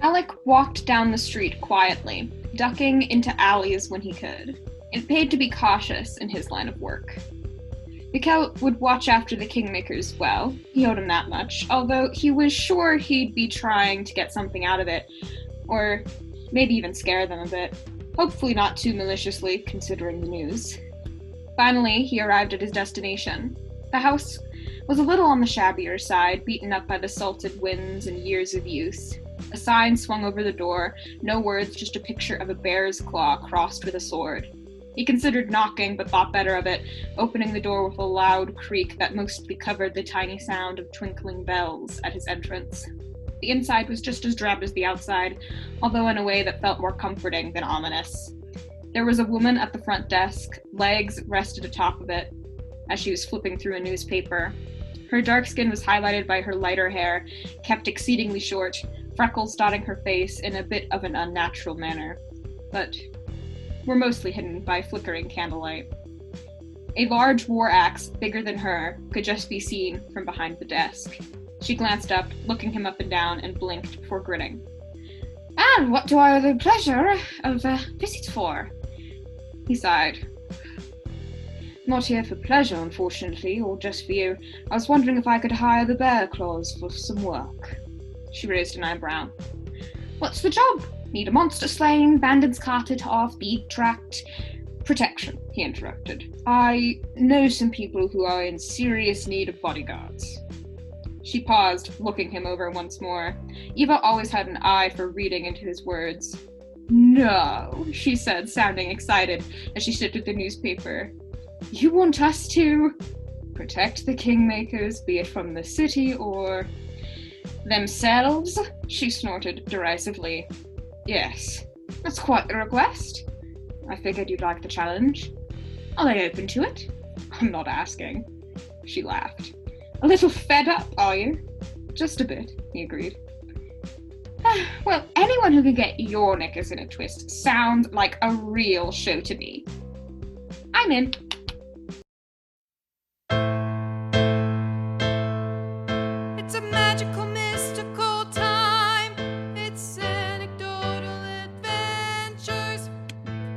Alec walked down the street quietly, ducking into alleys when he could. It paid to be cautious in his line of work. Mikkel would watch after the Kingmakers well, he owed him that much, although he was sure he'd be trying to get something out of it, or maybe even scare them a bit, hopefully not too maliciously, considering the news. Finally, he arrived at his destination. The house was a little on the shabbier side, beaten up by the salted winds and years of use. A sign swung over the door, no words, just a picture of a bear's claw crossed with a sword. He considered knocking, but thought better of it, opening the door with a loud creak that mostly covered the tiny sound of twinkling bells at his entrance. The inside was just as drab as the outside, although in a way that felt more comforting than ominous. There was a woman at the front desk, legs rested atop of it, as she was flipping through a newspaper. Her dark skin was highlighted by her lighter hair, kept exceedingly short, freckles dotting her face in a bit of an unnatural manner, but were mostly hidden by flickering candlelight. A large war axe, bigger than her, could just be seen from behind the desk. She glanced up, looking him up and down, and blinked before grinning. "And what do I have the pleasure of a visit for?" He sighed. "Not here for pleasure, unfortunately, or just for you. I was wondering if I could hire the bear claws for some work." She raised an eyebrow. "What's the job? Need a monster slain, bandits carted off, bead tracked." "Protection," he interrupted. "I know some people who are in serious need of bodyguards." She paused, looking him over once more. Eva always had an eye for reading into his words. "No," she said, sounding excited as she shifted the newspaper. "You want us to protect the Kingmakers, be it from the city or themselves?" She snorted derisively. "Yes, that's quite the request. I figured you'd like the challenge. Are they open to it?" "I'm not asking." She laughed. "A little fed up, are you?" "Just a bit," he agreed. "Well, anyone who can get your knickers in a twist sounds like a real show to me. I'm in." It's a magical, mystical time. It's anecdotal adventures.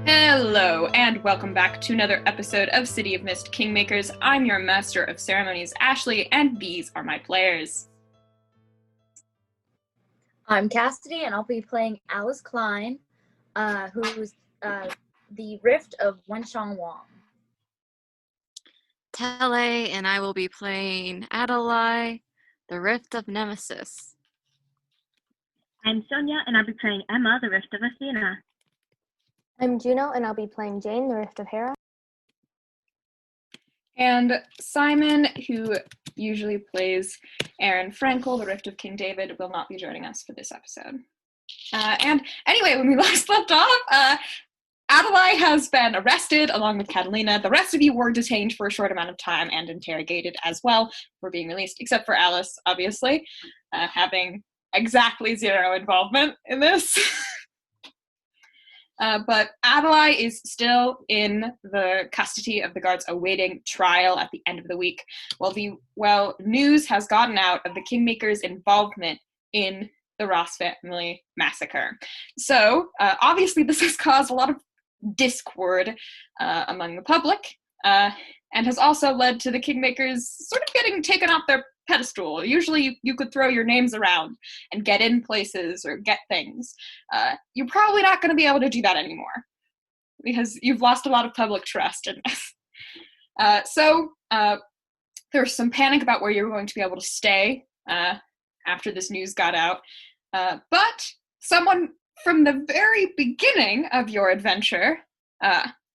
Hello, and welcome back to another episode of City of Mist Kingmakers. I'm your Master of Ceremonies, Ashley, and these are my players. I'm Cassidy, and I'll be playing Alice Klein, who's the Rift of Wenshong Wong. Tele, and I will be playing Adalaie, the Rift of Nemesis. I'm Sonya, and I'll be playing Emma, the Rift of Athena. I'm Juno, and I'll be playing Jane, the Rift of Hera. And Simon, who usually plays Aron Frankel, the Rift of King David, will not be joining us for this episode. And anyway, when we last left off, Adalaie has been arrested along with Catalina. The rest of you were detained for a short amount of time and interrogated as well for being released, except for Alice, obviously, having exactly zero involvement in this. But Adalaie is still in the custody of the guards awaiting trial at the end of the week, while news has gotten out of the Kingmakers' involvement in the Ross family massacre. So, obviously this has caused a lot of discord among the public, and has also led to the Kingmakers sort of getting taken off their pedestal. Usually you could throw your names around and get in places or get things. You're probably not going to be able to do that anymore because you've lost a lot of public trust in this. So there's some panic about where you're going to be able to stay after this news got out. But someone from the very beginning of your adventure,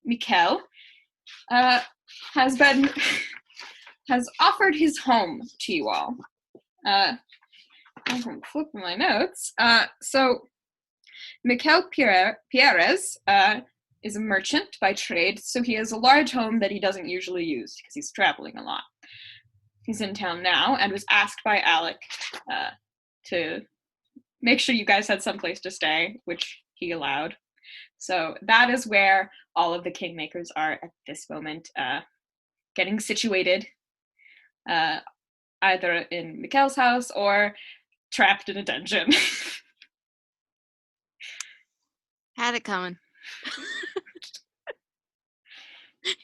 Mikkel, has offered his home to you all. I'm flipping my notes. So Mikkel Pierres is a merchant by trade, so he has a large home that he doesn't usually use because he's traveling a lot. He's in town now and was asked by Alec to make sure you guys had someplace to stay, which he allowed. So that is where all of the Kingmakers are at this moment, getting situated, either in Mikkel's house or trapped in a dungeon. Had it coming.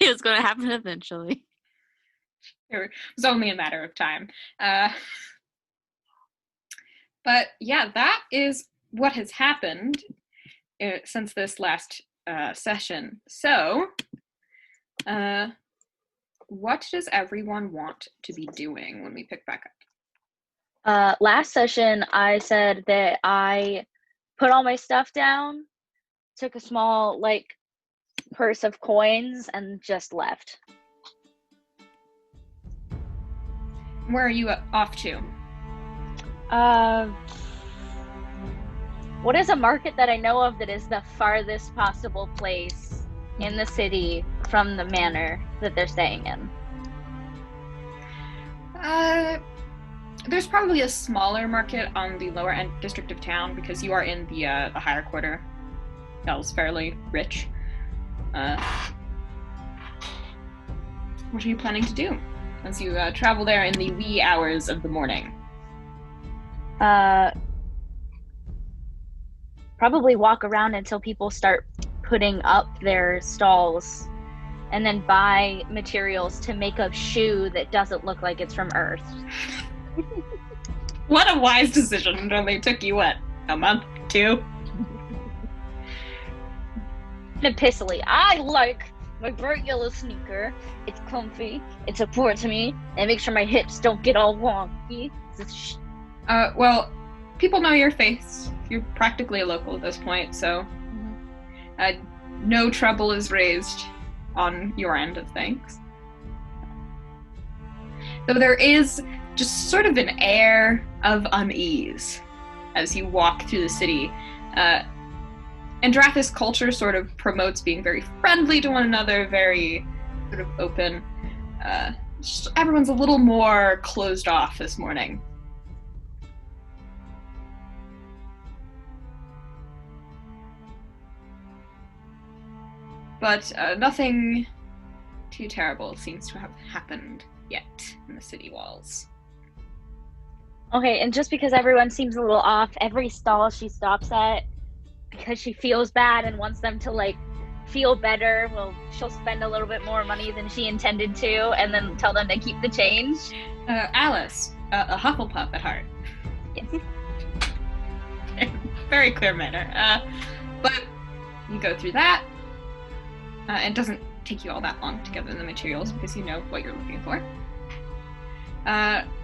It was going to happen eventually. It was only a matter of time. But yeah, that is what has happened since this last session. So, what does everyone want to be doing when we pick back up? Last session, I said that I put all my stuff down, took a small, purse of coins, and just left. Where are you off to? What is a market that I know of that is the farthest possible place in the city from the manor that they're staying in? There's probably a smaller market on the lower end district of town because you are in the higher quarter. Feels fairly rich. What are you planning to do as you travel there in the wee hours of the morning? Probably walk around until people start putting up their stalls, and then buy materials to make a shoe that doesn't look like it's from Earth. What a wise decision. It only took you, what, a month, 2? Epistally, I like my regular sneaker. It's comfy, it's important to me, and it makes sure my hips don't get all wonky. Well, people know your face. You're practically a local at this point, so no trouble is raised on your end of things. Though there is just sort of an air of unease as you walk through the city. Andrathis culture sort of promotes being very friendly to one another, very sort of open. Everyone's a little more closed off this morning. But nothing too terrible seems to have happened yet in the city walls. Okay, and just because everyone seems a little off, every stall she stops at, because she feels bad and wants them to feel better, well, she'll spend a little bit more money than she intended to, and then tell them to keep the change. Alice, a Hufflepuff at heart. Yes. Very clear manner. But you go through that. It doesn't take you all that long to gather the materials because you know what you're looking for.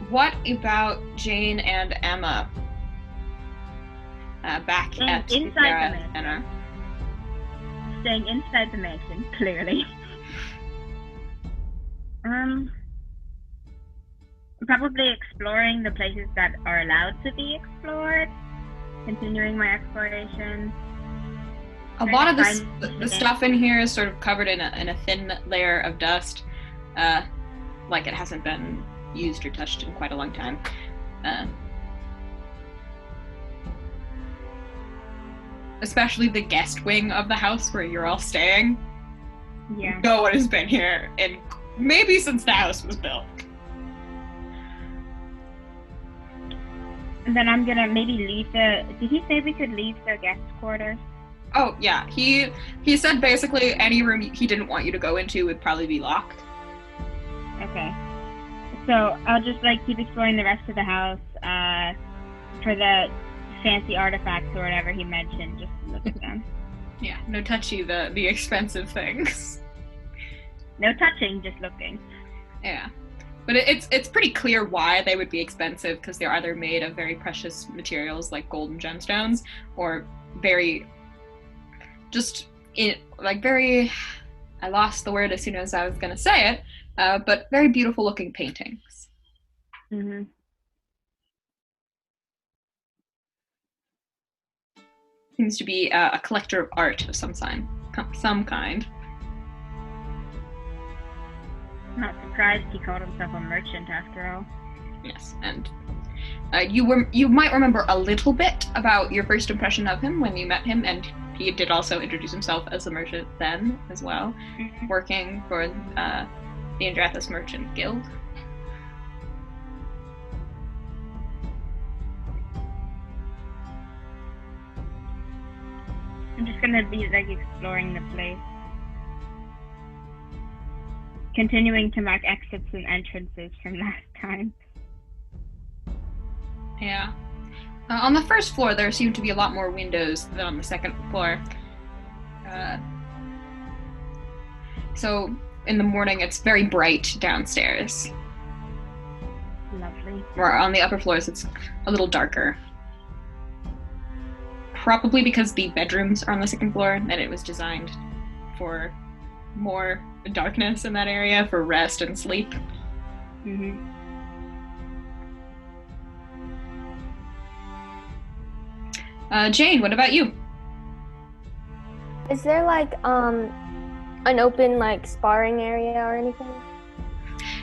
What about Jane and Emma? Back at inside the manor. Staying inside the mansion, clearly. Probably exploring the places that are allowed to be explored. Continuing my exploration. A lot of the stuff in here is sort of covered in a thin layer of dust, like it hasn't been used or touched in quite a long time. Especially the guest wing of the house where you're all staying. Yeah. No one has been here, and maybe since the house was built. And then I'm gonna maybe leave did he say we could leave the guest quarters? Oh, yeah. He said basically any room he didn't want you to go into would probably be locked. Okay. So I'll just keep exploring the rest of the house for the fancy artifacts or whatever he mentioned, just look at them. Yeah, no touchy the expensive things. No touching, just looking. Yeah. But it's pretty clear why they would be expensive, because they're either made of very precious materials like gold and gemstones, or very I lost the word as soon as I was going to say it, but very beautiful looking paintings. Mm-hmm. Seems to be a collector of art of some kind. Not surprised he called himself a merchant after all. Yes, and you might remember a little bit about your first impression of him when you met him, and he did also introduce himself as a merchant then as well, working for the Andrathis Merchant Guild. I'm just gonna be like exploring the place. Continuing to mark exits and entrances from last time. Yeah. On the first floor, there seem to be a lot more windows than on the second floor. So in the morning, it's very bright downstairs. Lovely. Or on the upper floors, it's a little darker. Probably because the bedrooms are on the second floor, and it was designed for more darkness in that area for rest and sleep. Mm-hmm. Jane, what about you? Is there like an open like sparring area or anything?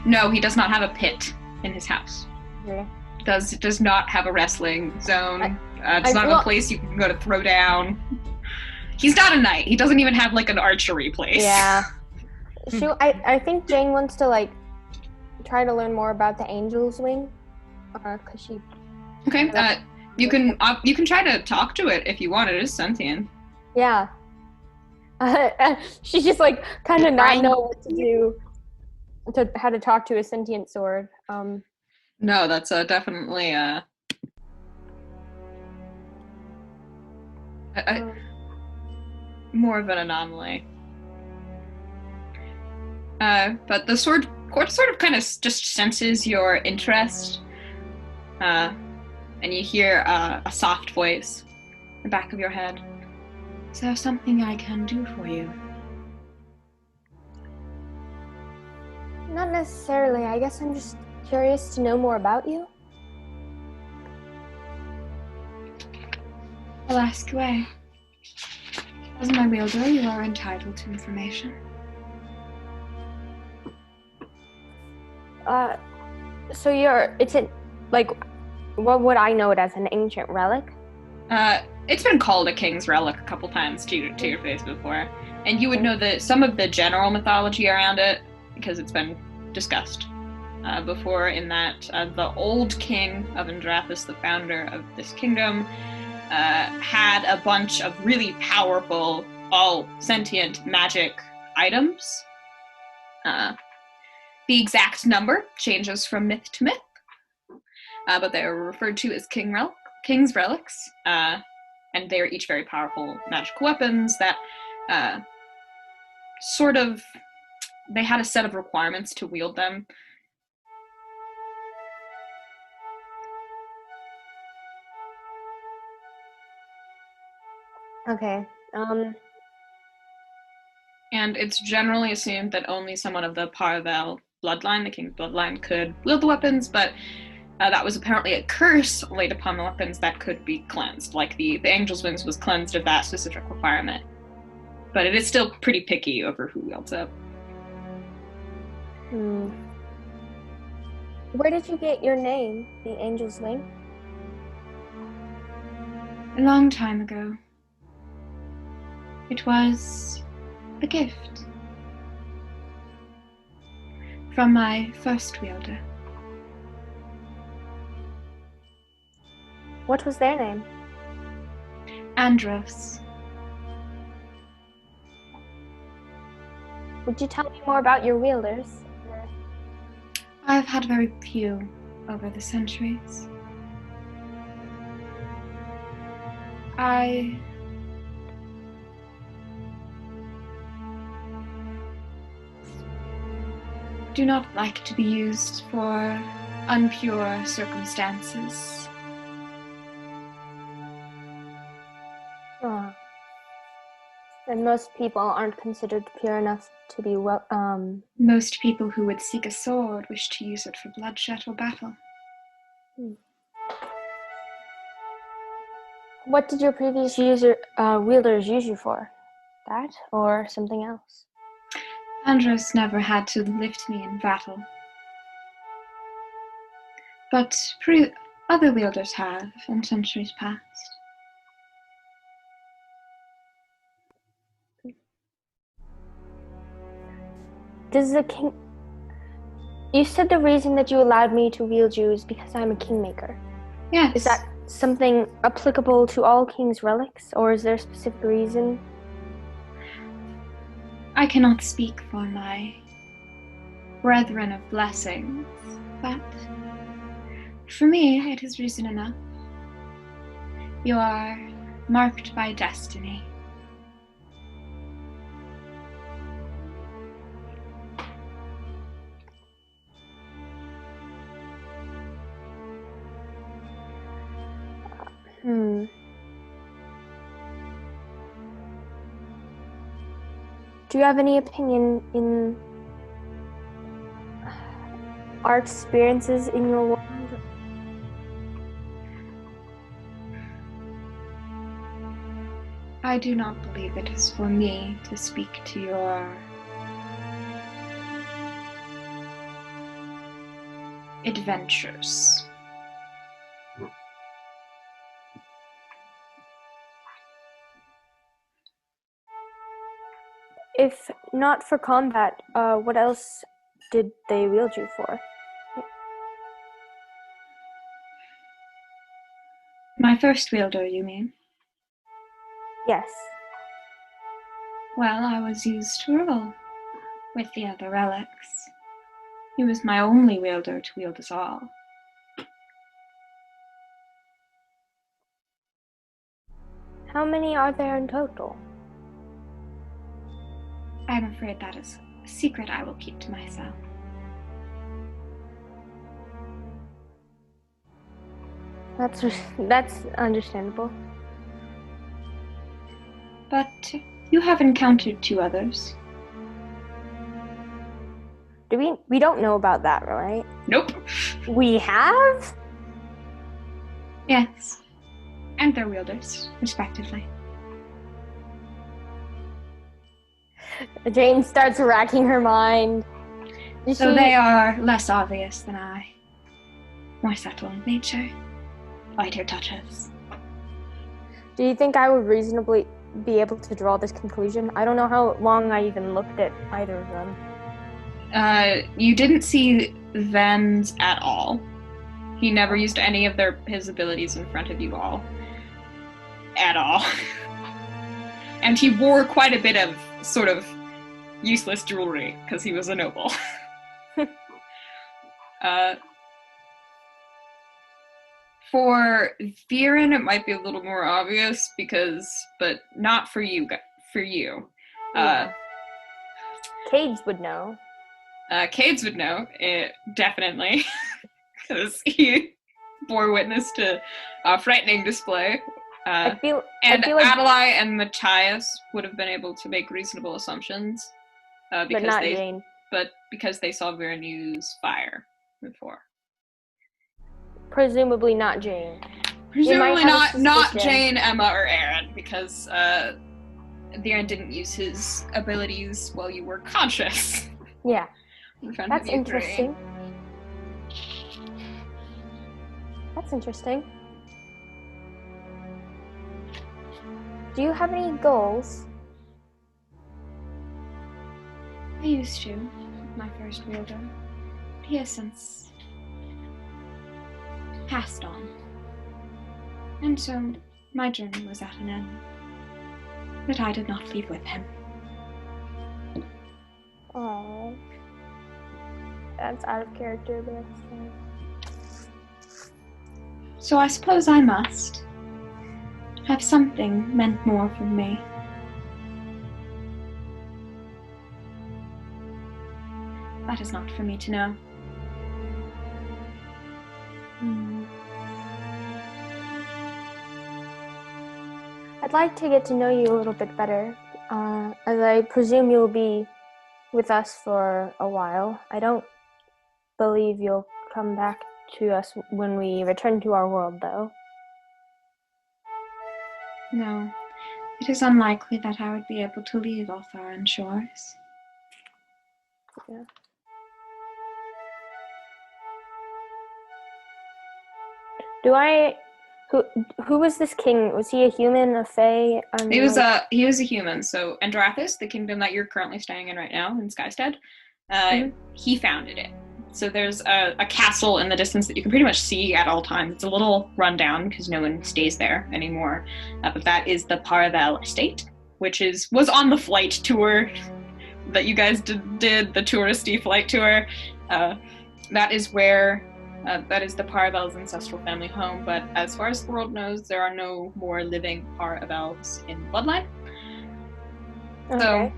No, he does not have a pit in his house. Yeah. Does not have a wrestling zone. It's not a place you can go to throw down. He's not a knight. He doesn't even have like an archery place. Yeah. I think Jane wants to like try to learn more about the Angel's Wing, cause she. Okay. You can try to talk to it if you want. It is sentient. Yeah. She's just like kind of not know what to do, how to talk to a sentient sword. No, that's definitely more of an anomaly. But the sword sort of kind of just senses your interest, and you hear a soft voice in the back of your head. Is there something I can do for you? Not necessarily. I guess I'm just curious to know more about you. I'll ask away. As my wielder, you are entitled to information. So what would I know it as, an ancient relic? It's been called a king's relic a couple times to your face before, and you would know that some of the general mythology around it because it's been discussed before. In that the old king of Andrathis, the founder of this kingdom, had a bunch of really powerful, all sentient magic items. The exact number changes from myth to myth, but they are referred to as king's relics, and they are each very powerful magical weapons that they had a set of requirements to wield them. Okay. And it's generally assumed that only someone of the Parvel bloodline, the king's bloodline, could wield the weapons, but that was apparently a curse laid upon the weapons that could be cleansed. Like the Angel's Wings was cleansed of that specific requirement. But it is still pretty picky over who wields it. Where did you get your name, the Angel's Wing? A long time ago. It was a gift from my first wielder. What was their name? Andros. Would you tell me more about your wielders? I've had very few over the centuries. I do not like to be used for unpure circumstances. Oh. And most people aren't considered pure enough to be Most people who would seek a sword wish to use it for bloodshed or battle. What did your previous wielders use you for? That or something else? Andros never had to lift me in battle. But other wielders have in centuries past. Does the king... You said the reason that you allowed me to wield you is because I'm a kingmaker. Yes. Is that something applicable to all King's relics, or is there a specific reason? I cannot speak for my brethren of blessings, but for me it is reason enough. You are marked by destiny. Do you have any opinion in our experiences in your world? I do not believe it is for me to speak to your adventures. If not for combat, what else did they wield you for? My first wielder, you mean? Yes. Well, I was used to rule with the other relics. He was my only wielder to wield us all. How many are there in total? I'm afraid that is a secret I will keep to myself. That's understandable. But you have encountered 2 others. We don't know about that, right? Nope. We have? Yes. And their wielders, respectively. Jane starts racking her mind. So they are less obvious than I. More subtle in nature. Lighter touches. Do you think I would reasonably be able to draw this conclusion? I don't know how long I even looked at either of them. You didn't see Ven's at all. He never used any of his abilities in front of you all. At all. And he wore quite a bit of sort of useless jewelry, because he was a noble. For Viren, it might be a little more obvious, but not for you. Cades would know. Cades would know, definitely, because he bore witness to a frightening display. I feel like Adalaie and Matthias would have been able to make reasonable assumptions, but not Jane. But because they saw Viren use fire before. Presumably not Jane. Presumably not Jane, Emma, or Aron, because Viren didn't use his abilities while you were conscious. Yeah. That's interesting. That's interesting. Do you have any goals? I used to, my first wielder. But he has since passed on. And so my journey was at an end. But I did not leave with him. Oh, that's out of character, but that's fine. So I suppose I must have something meant more from me. That is not for me to know. I'd like to get to know you a little bit better, as I presume you'll be with us for a while. I don't believe you'll come back to us when we return to our world, though. No, it is unlikely that I would be able to leave Altharan shores. Yeah. Who was this king? Was he a human, a fae? He was a human. So Andrathis, the kingdom that you're currently staying in right now in Skystead, he founded it. So there's a castle in the distance that you can pretty much see at all times. It's a little rundown because no one stays there anymore. But that is the Paravel Estate, which was on the flight tour that you guys did the touristy flight tour. That is where that is the Paravel's ancestral family home. But as far as the world knows, there are no more living Paravels in Bloodline. Okay. So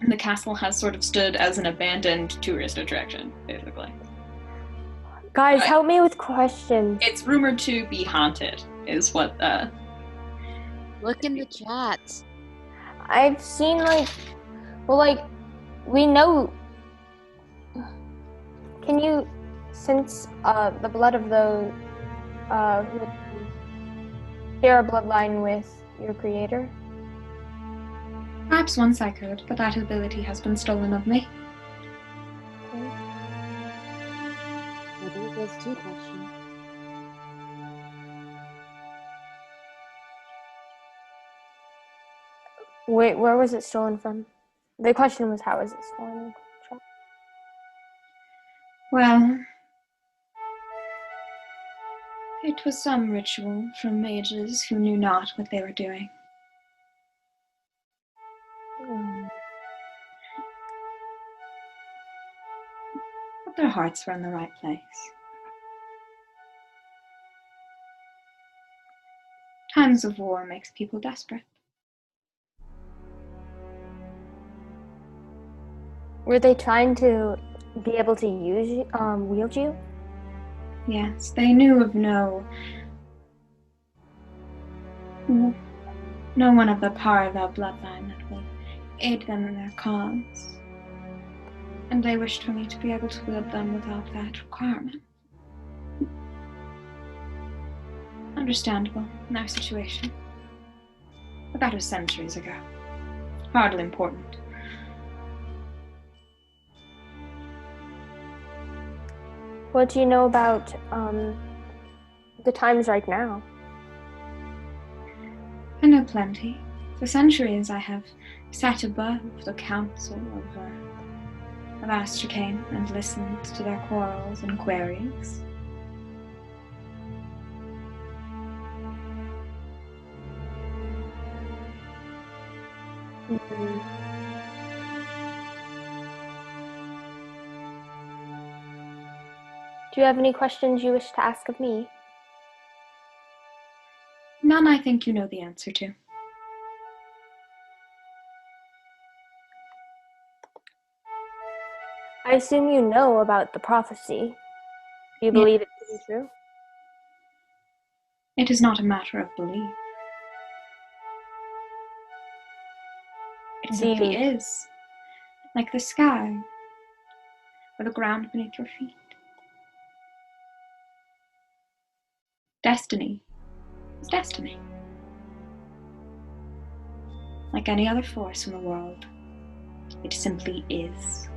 the castle has sort of stood as an abandoned tourist attraction, basically. Guys, help me with questions. It's rumored to be haunted, is what. Look in the chat. I've seen we know. Can you, since the blood of those who share a bloodline with your creator? Perhaps once I could, but that ability has been stolen of me. I think there's two questions. Wait, where was it stolen from? The question was, how is it stolen? Well, it was some ritual from mages who knew not what they were doing. But their hearts were in the right place. Times of war makes people desperate. Were they trying to be able to wield you? Yes, they knew of no one of the Paravel bloodline that would aid them in their cause. And they wished for me to be able to wield them without that requirement. Understandable in their situation. But that was centuries ago. Hardly important. What do you know about the times right now? I know plenty. For centuries I have sat above the council of Astracane and listened to their quarrels and queries. Do you have any questions you wish to ask of me? None I think you know the answer to. I assume you know about the prophecy. Do you believe it to be true? It is not a matter of belief. It simply is. Like the sky, or the ground beneath your feet. Destiny is destiny. Like any other force in the world, it simply is.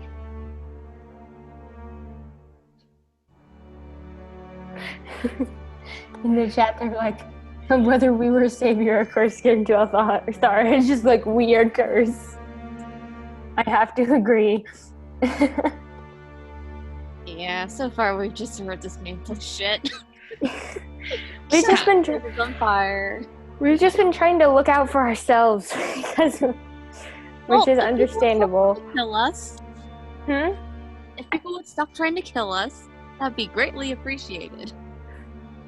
In the chat, they're like, whether we were savior or cursed into a thought. Sorry, it's just like weird curse. I have to agree. Yeah, so far we've just heard dismantle shit. We've just been on fire. We've just been trying to look out for ourselves, which is understandable. Kill us. If people would stop trying to kill us, that'd be greatly appreciated.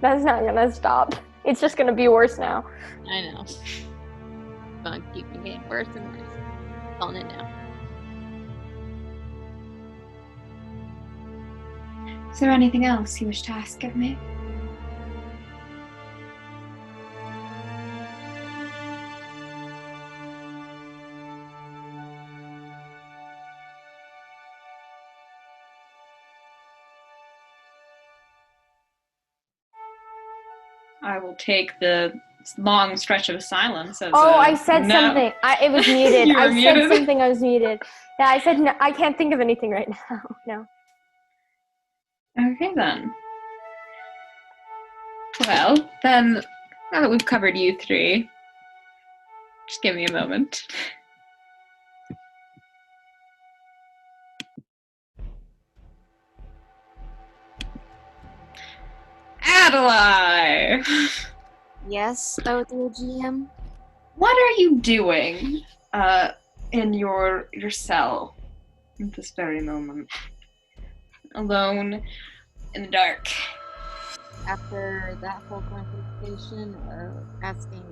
That's not gonna stop. It's just gonna be worse now. I know. It's gonna keep getting worse and worse. Calling it now. Is there anything else you wish to ask of me? I will take the long stretch of silence as I said no. something. It was muted. You were muted? Said something. I was muted. Yeah, I said no. I can't think of anything right now. No. Okay then. Well, then, now that we've covered you three, just give me a moment. Adalaie! Yes, oh dear GM. What are you doing in your cell at this very moment? Alone in the dark. After that whole conversation of asking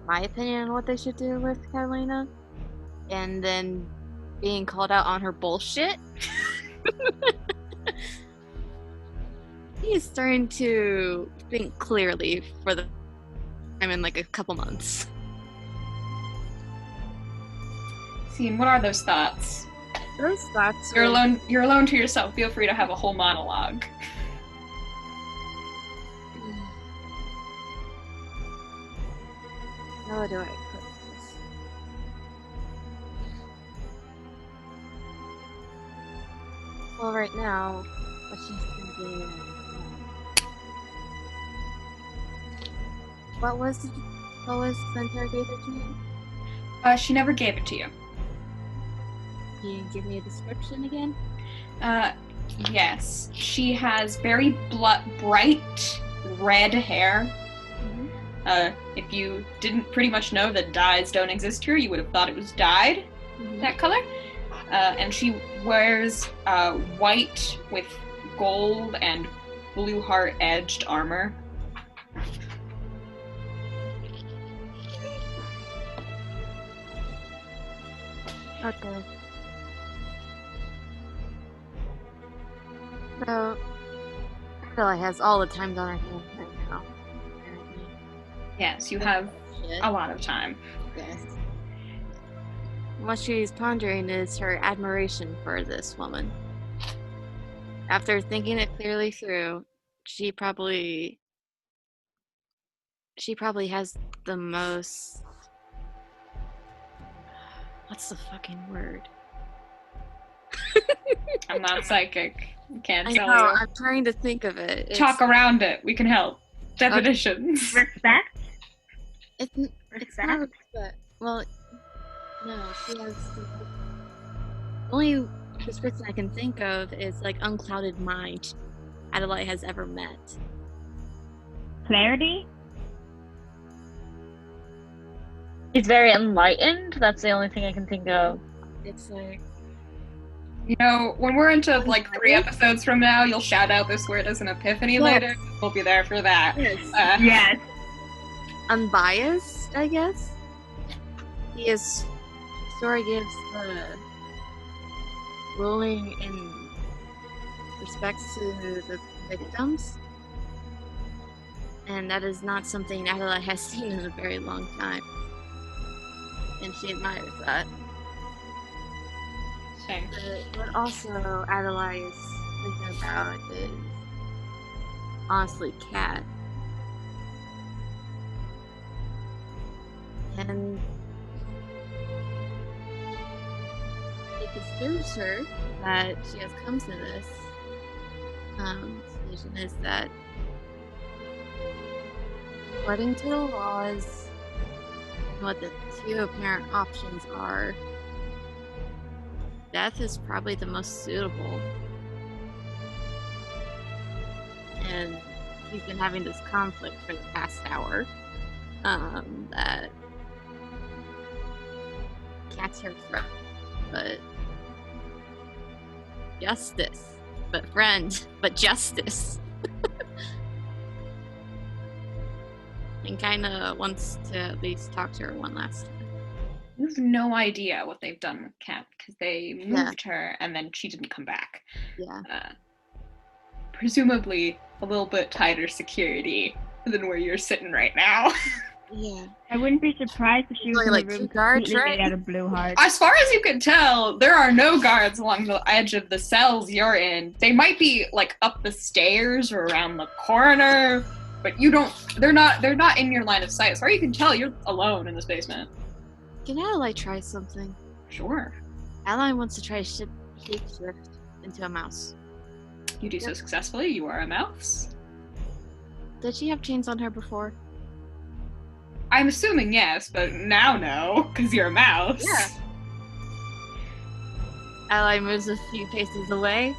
my opinion on what they should do with Catalina, and then being called out on her bullshit, he is starting to think clearly for the time in like a couple months. Scene, what are those thoughts? Those thoughts You're alone to yourself. Feel free to have a whole monologue. How do I put this? Well, right now, what she's thinking is, what was the interrogator to you? She never gave it to you. Can you give me a description again? Yes. She has very bright red hair. If you didn't pretty much know that dyes don't exist here, you would have thought it was dyed that color. And she wears white with gold and blue heart edged armor. Okay. So, Adalaie has all the times on her hands right now. Apparently. Yes, you have a lot of time. Yes. What she's pondering is her admiration for this woman. After thinking it clearly through, she probably has the most... What's the fucking word? I'm not psychic. I can't I tell know, you. I'm trying to think of it. Talk around it. We can help. Definitions. Respect? It's not respect. Well, no, she has... The only description I can think of is like unclouded mind Adalaie has ever met. Clarity? He's very enlightened. That's the only thing I can think of. It's like... You know, when we're into like 3 episodes from now, you'll shout out this word as an epiphany later. We'll be there for that. Yes. Yes. Unbiased, I guess. The story gives the ruling in respects to the victims, and that is not something Adalaie has seen in a very long time, and she admires that. Same. What also Adalaie is thinking about is honestly Cat. And it disturbs her that she has come to this decision is that according to the laws, what the 2 apparent options are, death is probably the most suitable. And he's been having this conflict for the past hour. That Cat's her friend, but justice. But friend, but justice. And kinda wants to at least talk to her one last time. You have no idea what they've done with Kat, because they moved her and then she didn't come back. Yeah. Presumably a little bit tighter security than where you're sitting right now. Yeah. I wouldn't be surprised if she was Like in the room 2 guards, completely right? made out of blue heart. As far as you can tell, there are no guards along the edge of the cells you're in. They might be like up the stairs or around the corner, but they're not in your line of sight. As far as you can tell, you're alone in this basement. Can Adalaie try something? Sure. Adalaie wants to try to shapeshift into a mouse. You do so successfully, you are a mouse. Did she have chains on her before? I'm assuming yes, but now no, because you're a mouse. Yeah. Adalaie moves a few paces away,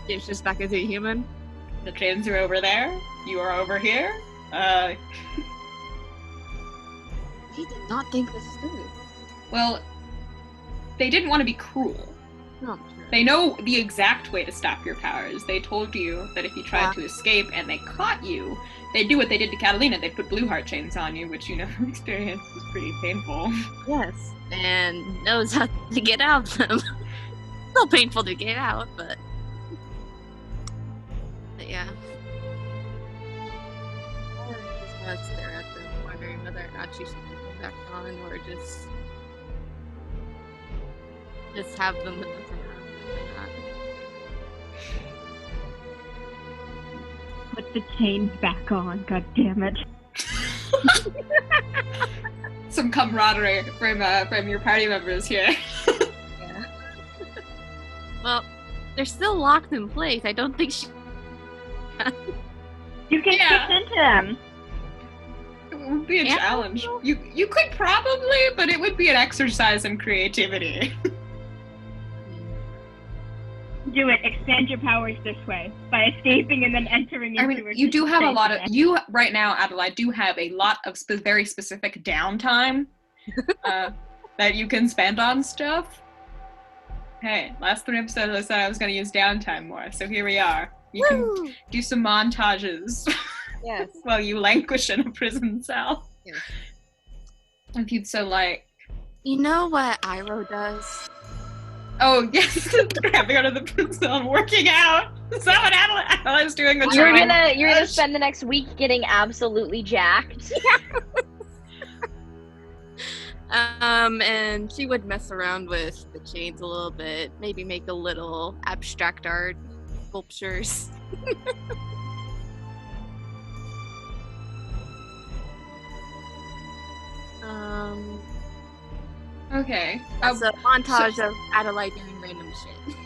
shapeshifts back into a human, The chains are over there. You are over here. He did not think this through. Well, they didn't want to be cruel. No, sure. They know the exact way to stop your powers. They told you that if you tried to escape and they caught you, they'd do what they did to Catalina. They'd put blue heart chains on you, which you know from experience is pretty painful. Yes, and knows how to get out of them. Still painful to get out, but yeah. I'm just gonna stare at them, wondering whether or not she should put them back on, or just have them in the front. Put the chains back on, god damn it. Some camaraderie from your party members here. Yeah. Well, they're still locked in place. I don't think she. You can kick into them. It would be a challenge. You could probably, but it would be an exercise in creativity. Do it. Expand your powers this way by escaping and then entering into you do have a lot of right now, Adalaie, do have a lot of very specific downtime that you can spend on stuff. Hey, last 3 episodes I said I was going to use downtime more, so here we are. You can do some montages. Yes. While you languish in a prison cell. Yes. If you'd so like. You know what Iroh does? Oh, yes, grabbing out of the prison and working out. Is that what Adalaie's doing? You're gonna spend the next week getting absolutely jacked. And she would mess around with the chains a little bit, maybe make a little abstract art sculptures. Okay. It's a montage of Adalaie doing random shit.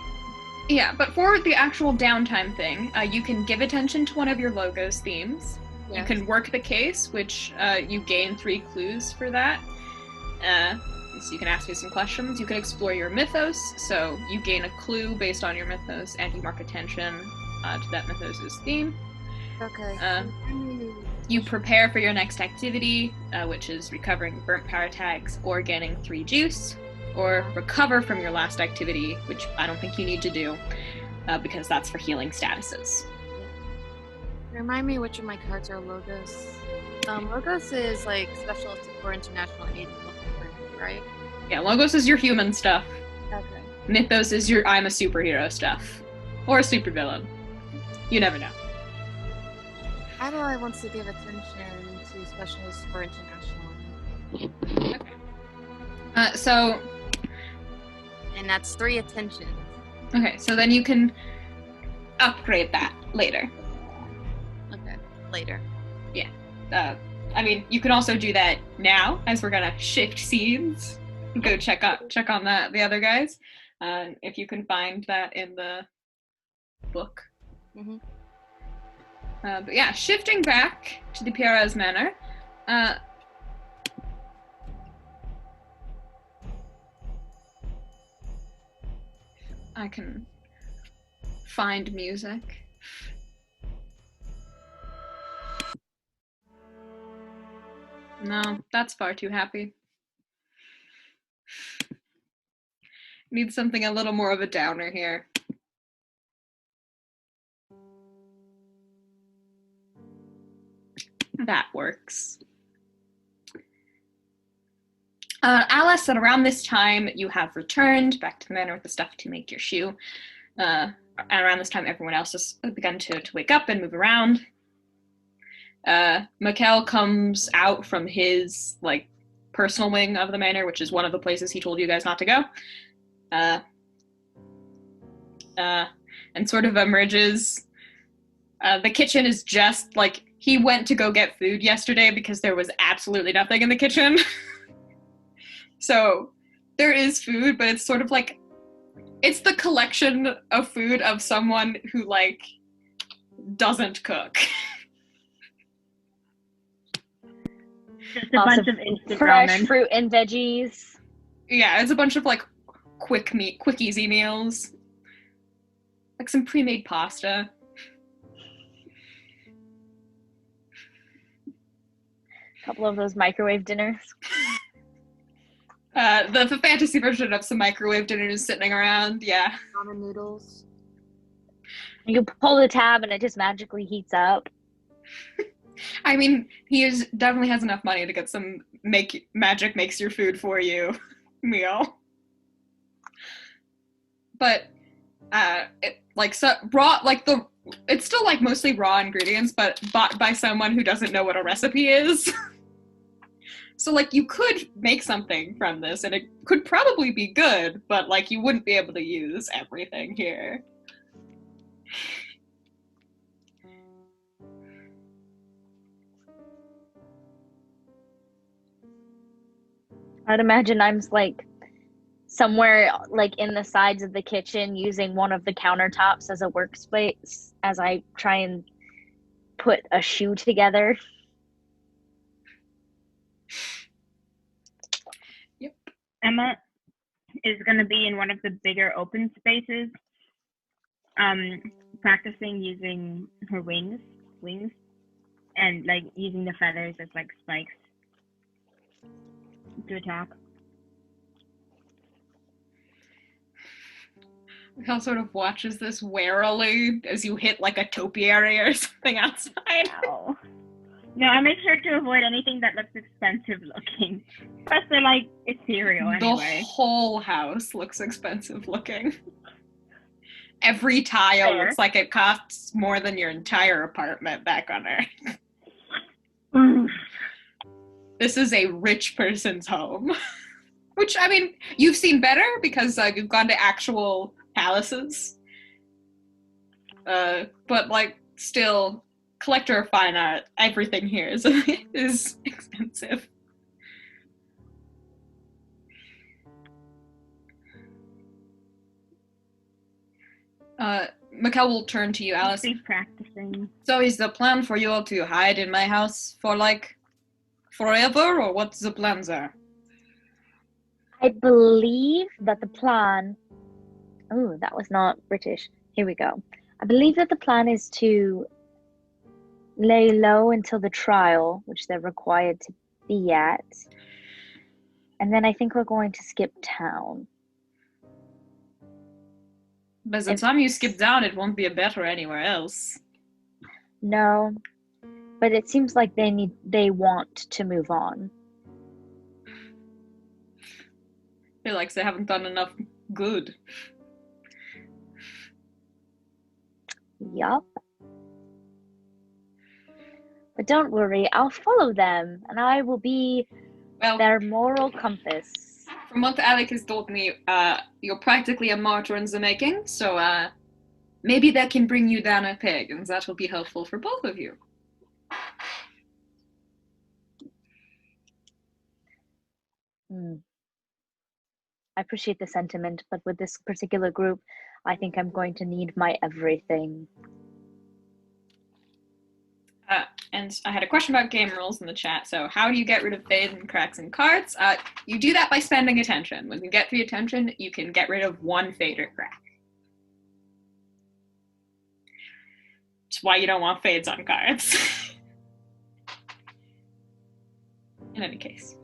Yeah, but for the actual downtime thing, you can give attention to one of your logo's themes. Yes. You can work the case, which you gain 3 clues for that. So you can ask me some questions. You can explore your mythos, so you gain a clue based on your mythos, and you mark attention to that mythos' theme. Okay. You prepare for your next activity, which is recovering burnt power tags or getting 3 juice, or recover from your last activity, which I don't think you need to do, because that's for healing statuses. Remind me which of my cards are Logos. Logos is like specialist for international aid and local planning, right? Yeah, Logos is your human stuff. Okay. Mythos is your I'm a superhero stuff. Or a supervillain. You never know. Adalaie wants to give attention to specialists for international. Okay. So... And that's 3 attention. Okay, so then you can upgrade that later. Okay, later. Yeah. I mean, you can also do that now, as we're gonna shift scenes. Go check on the other guys. If you can find that in the book. Mm-hmm. But yeah, shifting back to the Perez Manor. I can find music. No, that's far too happy. Need something a little more of a downer here. That works. Alice, at around this time, you have returned back to the manor with the stuff to make your shoe. And around this time, everyone else has begun to wake up and move around. Mikkel comes out from his, personal wing of the manor, which is one of the places he told you guys not to go. And sort of emerges. The kitchen is just, he went to go get food yesterday because there was absolutely nothing in the kitchen. So there is food, but it's sort of it's the collection of food of someone who, doesn't cook. Just a bunch of instant fresh ramen. fruit and veggies. Yeah, it's a bunch of, quick easy meals. Some pre-made pasta. couple of those microwave dinners. The fantasy version of some microwave dinners sitting around, yeah. Ramen noodles. You pull the tab and it just magically heats up. I mean, definitely has enough money to get some magic makes your food for you meal. But it's still like mostly raw ingredients, but bought by someone who doesn't know what a recipe is. So like you could make something from this and it could probably be good, but like you wouldn't be able to use everything here. I'd imagine I'm like somewhere like in the sides of the kitchen using one of the countertops as a workspace as I try and put a shoe together. Yep. Emma is going to be in one of the bigger open spaces, practicing using her wings, and like using the feathers as like spikes to attack. Mikhail sort of watches this warily as you hit like a topiary or something outside. Ow. No, I make sure to avoid anything that looks expensive looking. Plus, they're like ethereal anyway. The whole house looks expensive looking. Every tile Fair. looks like it costs more than your entire apartment back on Earth. This is a rich person's home. Which, I mean, you've seen better because you've gone to actual palaces. But, like, still, collector of fine art, everything here is expensive. Mikkel will turn to you, Alice. Keep practicing. So is the plan for you all to hide in my house for, like, forever, or what's the plan there? I believe that the plan... Oh, that was not British. Here we go. I believe that the plan is to lay low until the trial, which they're required to be at. And then I think we're going to skip town. By the time you skip down, it won't be a better anywhere else. No, but it seems like they want to move on. Feel like they haven't done enough good. Yup. But don't worry, I'll follow them, and I will be their moral compass. From what Alec has told me, you're practically a martyr in the making, so maybe that can bring you down a peg, and that will be helpful for both of you. I appreciate the sentiment, but with this particular group, I think I'm going to need my everything. And I had a question about game rules in the chat. So how do you get rid of fades and cracks in cards? You do that by spending attention. When you get 3 attention, you can get rid of 1 fade or crack. That's why you don't want fades on cards. In any case.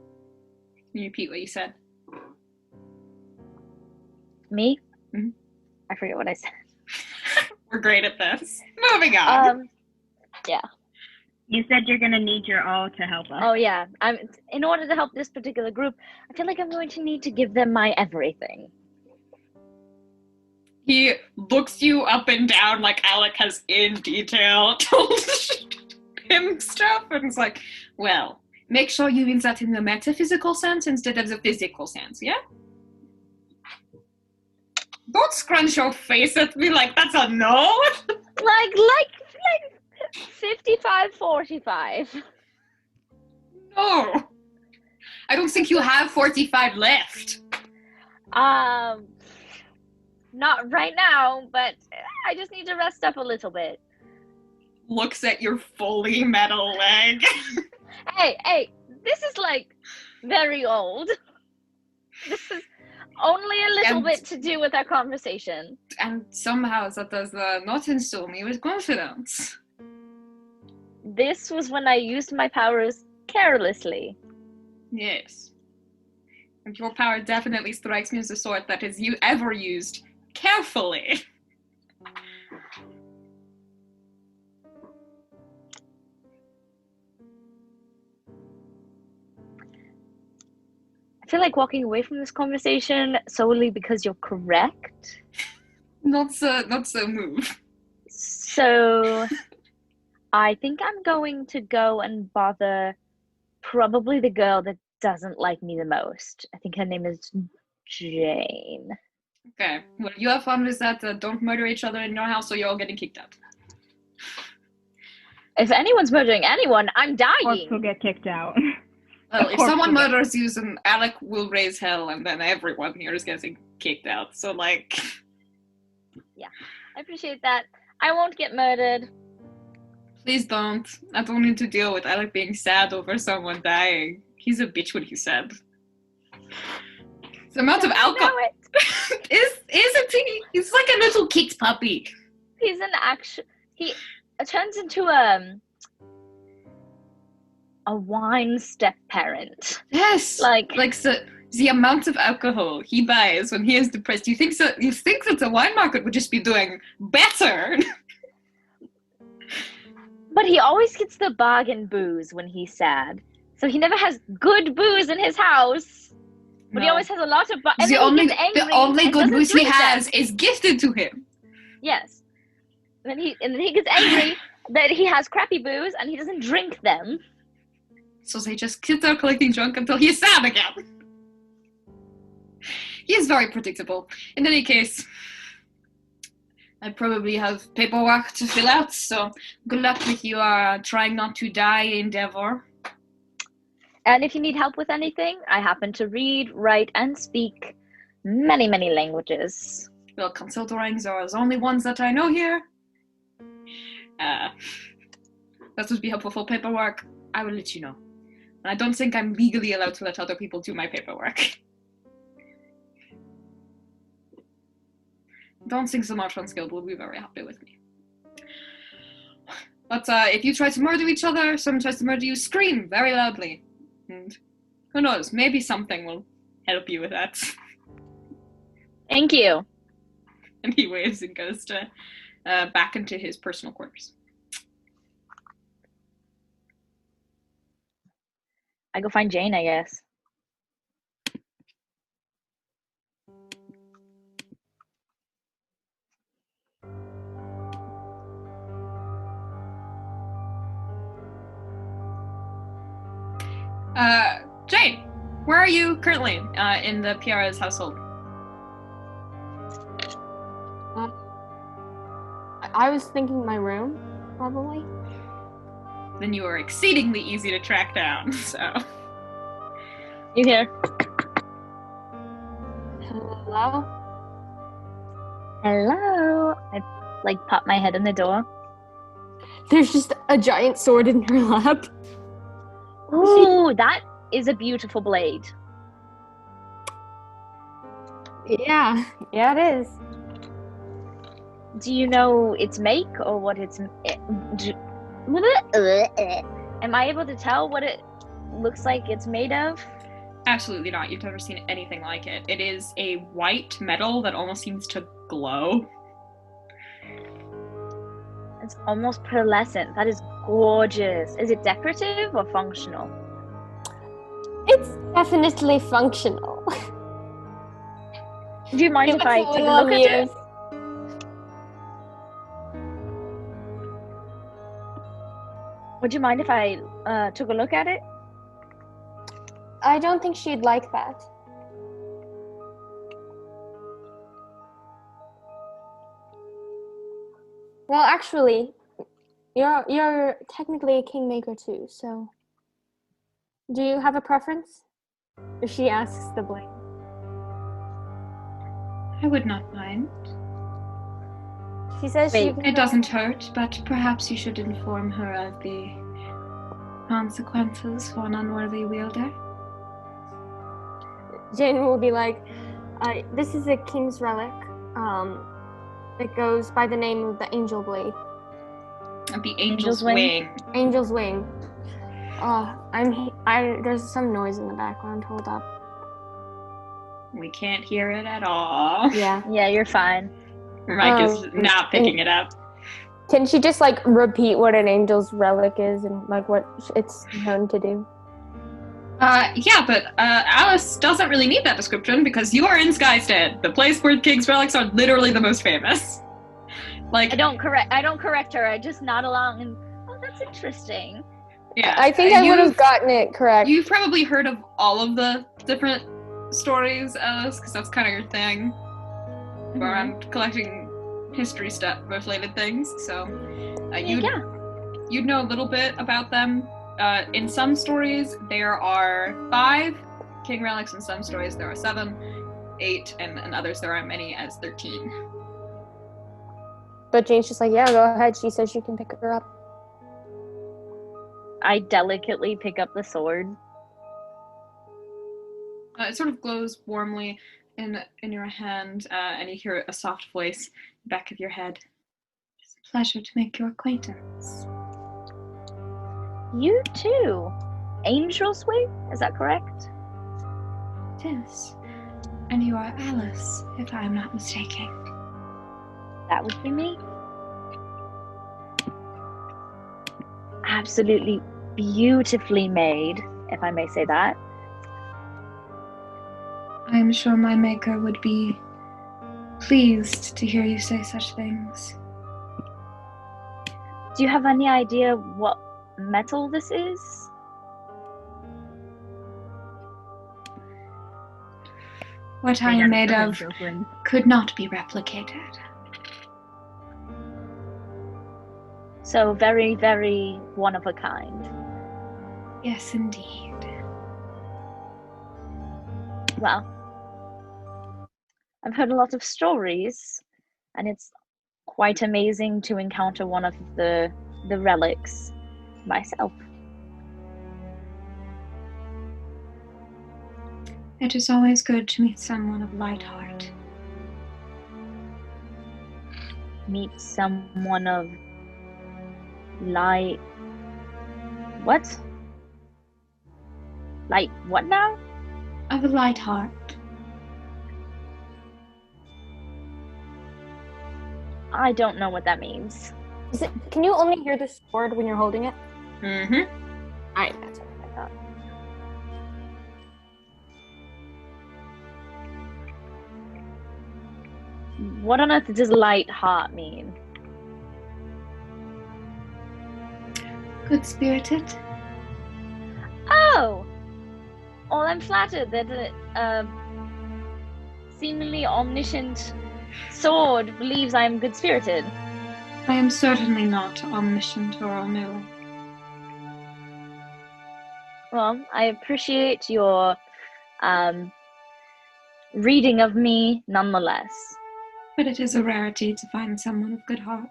Can you repeat what you said? Me? Mm-hmm. I forget what I said. We're great at this. Moving on. Yeah. You said you're going to need your all to help us. Oh, yeah. In order to help this particular group, I feel like I'm going to need to give them my everything. He looks you up and down like Alec has in detail told him stuff, and is like, well, make sure you mean that in the metaphysical sense instead of the physical sense, yeah? Don't scrunch your face at me like that's a no. Like 55-45. No. I don't think you have 45 left. Not right now, but I just need to rest up a little bit. Looks at your fully metal leg. Hey, this is like very old. This is only a little bit to do with our conversation. And somehow that does not instill me with confidence. This was when I used my powers carelessly. Yes. And your power definitely strikes me as the sort that is ever used carefully. I feel like walking away from this conversation solely because you're correct. Not so move. So I think I'm going to go and bother probably the girl that doesn't like me the most. I think her name is Jane. Okay. Well, you have fun with that. Don't murder each other in your house or you're all getting kicked out. If anyone's murdering anyone, I'm Corpse dying. will get kicked out. Well, Of if course someone we do. murders you, then Alec will raise hell, and then everyone here is getting kicked out. So, like... I appreciate that. I won't get murdered. Please don't. I don't need to deal with Alec being sad over someone dying. He's a bitch when he's sad. The amount of I alcohol... know it. Isn't he? He's like a little kicked puppy. He's an action. He turns into a wine step parent. Yes. Like the amount of alcohol he buys when he is depressed. You think that the wine market would just be doing better? But he always gets the bargain booze when he's sad. So he never has good booze in his house. But he No. always has a lot of and The then only he gets angry the only and good doesn't booze he drink has them. is gifted to him. Yes. And then he gets angry that he has crappy booze and he doesn't drink them. So they just sit there collecting junk until he's sad again. He is very predictable. In any case, I probably have paperwork to fill out, so good luck with your trying not to die endeavor. And if you need help with anything, I happen to read, write, and speak many, many languages. Well, consultorings are the only ones that I know here. That would be helpful for paperwork. I will let you know. And I don't think I'm legally allowed to let other people do my paperwork. Don't think the Marchand Guild will be very happy with me. But if you try to murder each other, someone tries to murder you, scream very loudly. And who knows, maybe something will help you with that. Thank you. And he waves and goes to back into his personal quarters. I go find Jane, I guess. Jane, where are you currently in the Piara's household? I was thinking my room, probably. Then you are exceedingly easy to track down, so... You here? Hello? Hello? I pop my head in the door. There's just a giant sword in her lap. Ooh, that is a beautiful blade. Yeah, it is. Do you know its make or what its... Am I able to tell what it looks like it's made of? Absolutely not. You've never seen anything like it. It is a white metal that almost seems to glow. It's almost pearlescent. That is gorgeous. Is it decorative or functional? It's definitely functional. Do you mind It if looks I a take a little look at it? amused. Would you mind if I took a look at it? I don't think she'd like that. Well, actually, you're technically a kingmaker too, so do you have a preference? She asks the blade. I would not mind. She says Wait, she It doesn't hurt, but perhaps you should inform her of the consequences for an unworthy wielder. Jane will be like, this is a king's relic. It goes by the name of the angel blade. And the angel's Angel's wing. wing. Angel's wing. There's some noise in the background. Hold up. We can't hear it at all. Yeah. Yeah, you're fine. Mike is not picking it up. Can she just like repeat what an angel's relic is and like what it's known to do? Yeah, but Alice doesn't really need that description because you are in Skystead, the place where King's relics are literally the most famous. Like I don't correct her. I just nod along and that's interesting. Yeah, I think I would have gotten it correct. You've probably heard of all of the different stories, Alice, because that's kind of your thing. Around collecting history stuff, related things. So you'd know a little bit about them. In some stories, there are 5 king relics. In some stories, there are 7, 8, and in others, there are many as 13. But Jane's just like, yeah, go ahead. She says you can pick her up. I delicately pick up the sword. It sort of glows warmly in your hand, and you hear a soft voice back of your head. It's a pleasure to make your acquaintance. You too. Angel's Wing? Is that correct? It is. And you are Alice, if I am not mistaken. That would be me. Absolutely beautifully made, if I may say that. I am sure my maker would be pleased to hear you say such things. Do you have any idea what metal this is? What I am made of could not be replicated. So very, very one of a kind. Yes, indeed. Well, I've heard a lot of stories, and it's quite amazing to encounter one of the relics myself. It is always good to meet someone of light heart. Meet someone of light... What? Light what now? Of a light heart. I don't know what that means. Can you only hear the sword when you're holding it? Mm-hmm. Alright, that's what I thought. What on earth does light heart mean? Good-spirited. Oh! Well, I'm flattered that a seemingly omniscient sword believes I am good-spirited. I am certainly not omniscient or all-knowing. Well, I appreciate your reading of me nonetheless. But it is a rarity to find someone of good heart.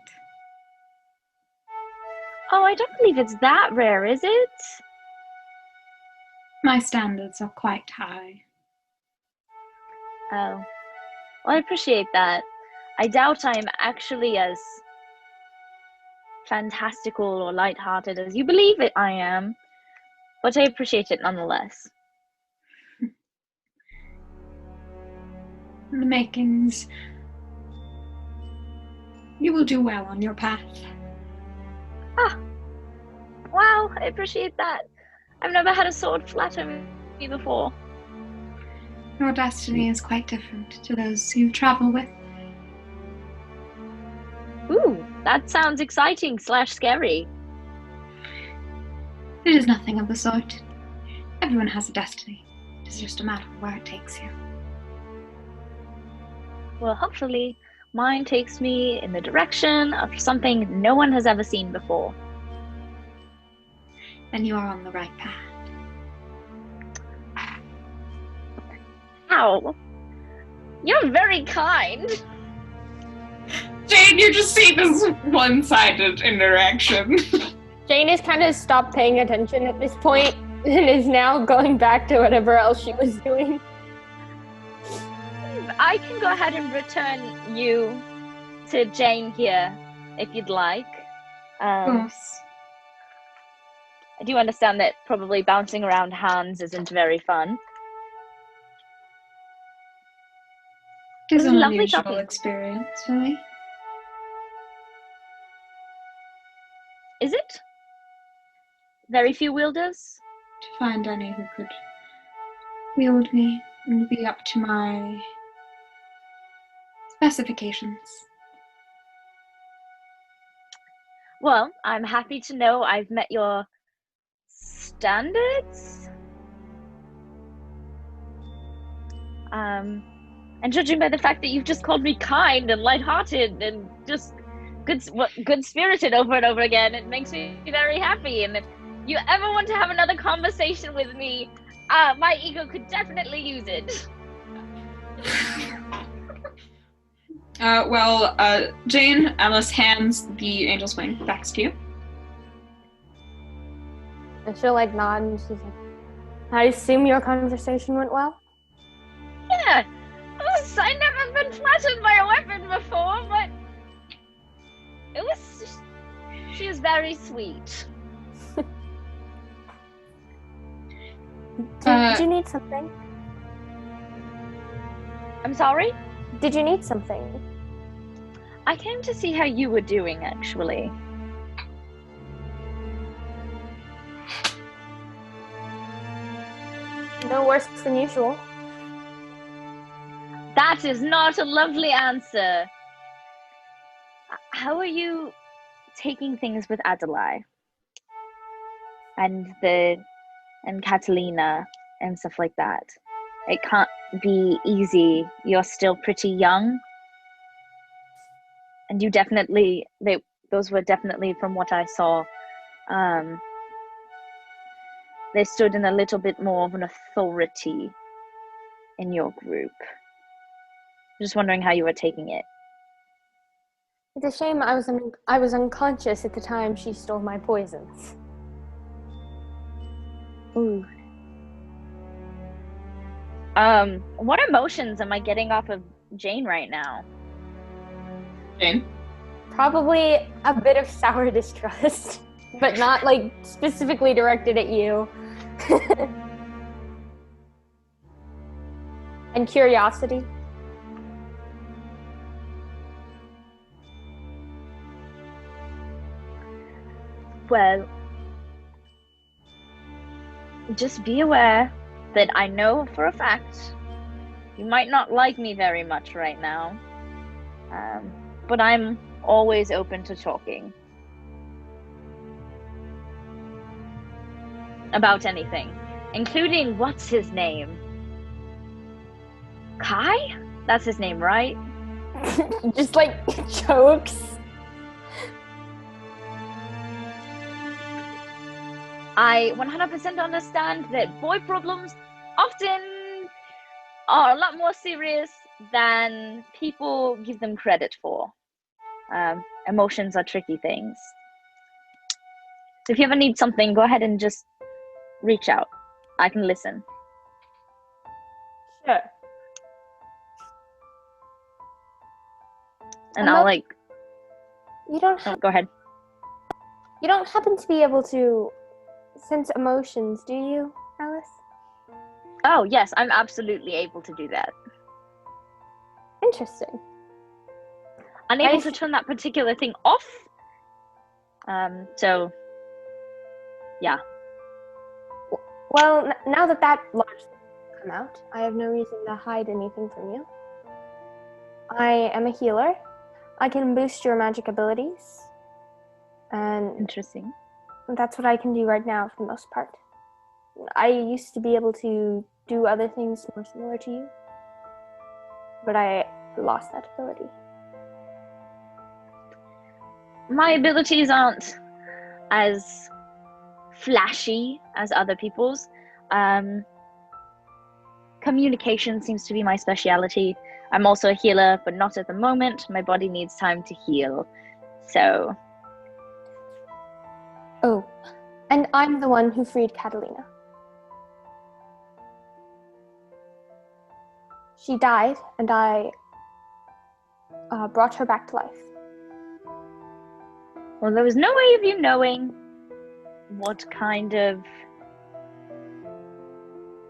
Oh, I don't believe it's that rare, is it? My standards are quite high. Oh. Well, I appreciate that. I doubt I'm actually as fantastical or light-hearted as you believe it I am, but I appreciate it nonetheless. The makings. You will do well on your path. Ah, wow, I appreciate that. I've never had a sword flatter me before. Your destiny is quite different to those you travel with. Ooh, that sounds exciting / scary. It is nothing of the sort. Everyone has a destiny. It is just a matter of where it takes you. Well, hopefully mine takes me in the direction of something no one has ever seen before. Then you are on the right path. Ow. You're very kind. Jane, you just see this one-sided interaction. Jane has kind of stopped paying attention at this point and is now going back to whatever else she was doing. I can go ahead and return you to Jane here, if you'd like. Of course. I do understand that probably bouncing around hands isn't very fun. It is It was an lovely unusual talking. experience for me. Is it? Very few wielders? To find any who could wield me and be up to my specifications. Well, I'm happy to know I've met your standards. And judging by the fact that you've just called me kind and lighthearted and just good-spirited over and over again, it makes me very happy. And if you ever want to have another conversation with me, my ego could definitely use it. Jane, Alice hands the angel's wing back to you. And she'll like nod and she's like, I assume your conversation went well? Yeah, I've never been flattered by a weapon before, but she was very sweet. Did you need something? I'm sorry? Did you need something? I came to see how you were doing, actually. No worse than usual. That is not a lovely answer. How are you taking things with Adalaie? And Catalina and stuff like that? It can't be easy. You're still pretty young. And you definitely, those were definitely, from what I saw, they stood in a little bit more of an authority in your group. Just wondering how you were taking it. It's a shame I was unconscious at the time she stole my poisons. Ooh. What emotions am I getting off of Jane right now? Jane? Probably a bit of sour distrust, but not like specifically directed at you. And curiosity. Well, just be aware that I know for a fact you might not like me very much right now, but I'm always open to talking about anything, including what's his name? Kai? That's his name, right? Just like chokes. I 100% understand that boy problems often are a lot more serious than people give them credit for. Emotions are tricky things. So if you ever need something, go ahead and just reach out. I can listen. Sure. And I'll like... You don't go ahead. You don't happen to be able to sense emotions, do you, Alice? Oh, yes, I'm absolutely able to do that. Interesting. Unable to turn that particular thing off. So, yeah. Well, now that large thing has come out, I have no reason to hide anything from you. I am a healer. I can boost your magic abilities. And interesting. That's what I can do right now for the most part. I used to be able to do other things more similar to you, but I lost that ability. My abilities aren't as flashy as other people's. Communication seems to be my speciality. I'm also a healer, but not at the moment. My body needs time to heal. So... Oh, and I'm the one who freed Catalina. She died, and I brought her back to life. Well, there was no way of you knowing. what kind of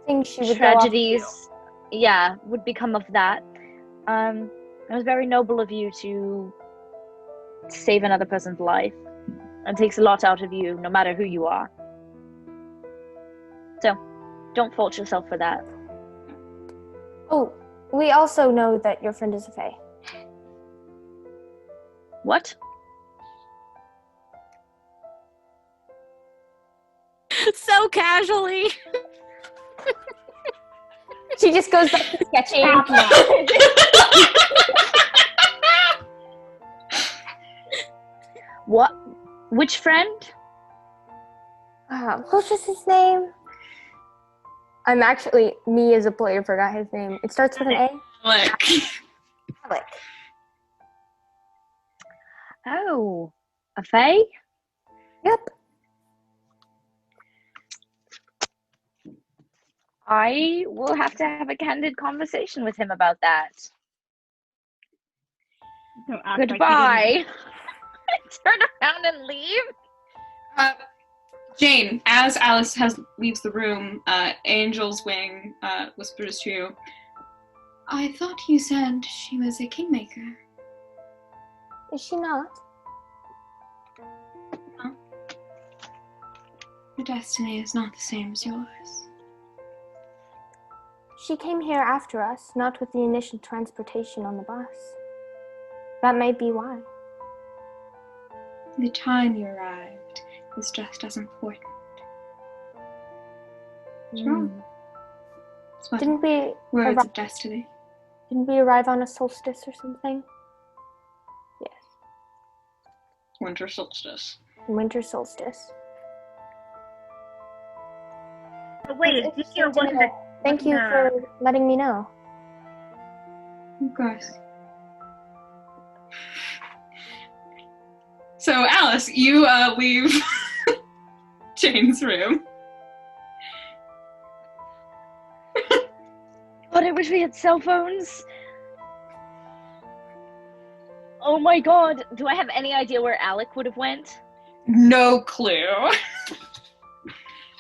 Think she would go off tragedies, would become of that. It was very noble of you to save another person's life. It takes a lot out of you, no matter who you are. So, don't fault yourself for that. Oh, we also know that your friend is a fae. What? So casually. She just goes back to sketching. What? Which friend? What was his name? I'm actually, me as a player forgot his name. It starts with an A. Alec. Oh, a fae? Yep. I will have to have a candid conversation with him about that. So act like Goodbye. Turn around and leave. Jane, as Alice leaves the room, Angel's Wing whispers to you, I thought you said she was a kingmaker. Is she not? Her destiny is not the same as yours. She came here after us, not with the initial transportation on the bus. That might be why. The time you arrived is just as important. What's wrong? It's what Didn't we words of destiny. Didn't we arrive on a solstice or something? Yes. Winter solstice. Winter solstice. But wait, It's Ezekiel interesting to wasn't know. Thank you for letting me know. Of course. So, Alice, you leave Jane's room. God, I wish we had cell phones. Oh my god, do I have any idea where Alec would have went? No clue.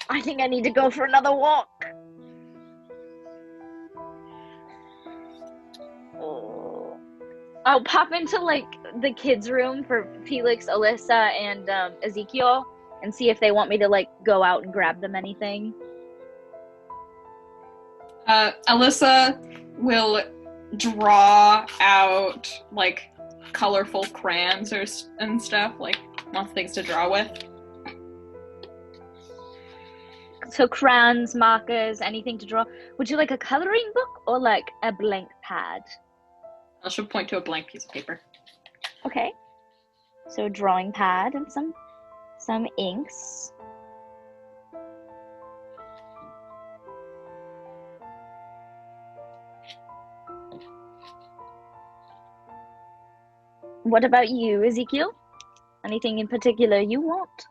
I think I need to go for another walk. Oh. I'll pop into like the kids' room for Felix, Alyssa, and Ezekiel and see if they want me to like go out and grab them anything. Alyssa will draw out like colorful crayons and stuff, like lots of things to draw with. So crayons, markers, anything to draw. Would you like a coloring book or like a blank pad? She'll point to a blank piece of paper. Okay. So a drawing pad and some inks. What about you, Ezekiel? Anything in particular you want?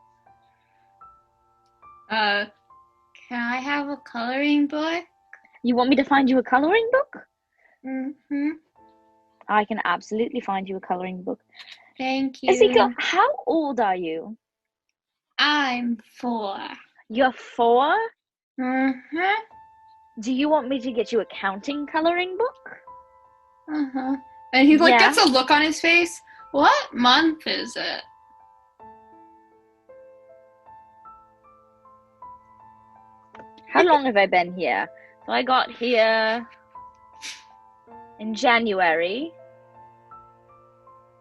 Can I have a coloring book? You want me to find you a coloring book? Mm-hmm. I can absolutely find you a coloring book. Thank you. Ezekiel, how old are you? I'm 4. You're 4? Mm-hmm. Do you want me to get you a counting coloring book? Uh-huh. And he like Yeah. gets a look on his face. What month is it? How long have I been here? So I got here in January.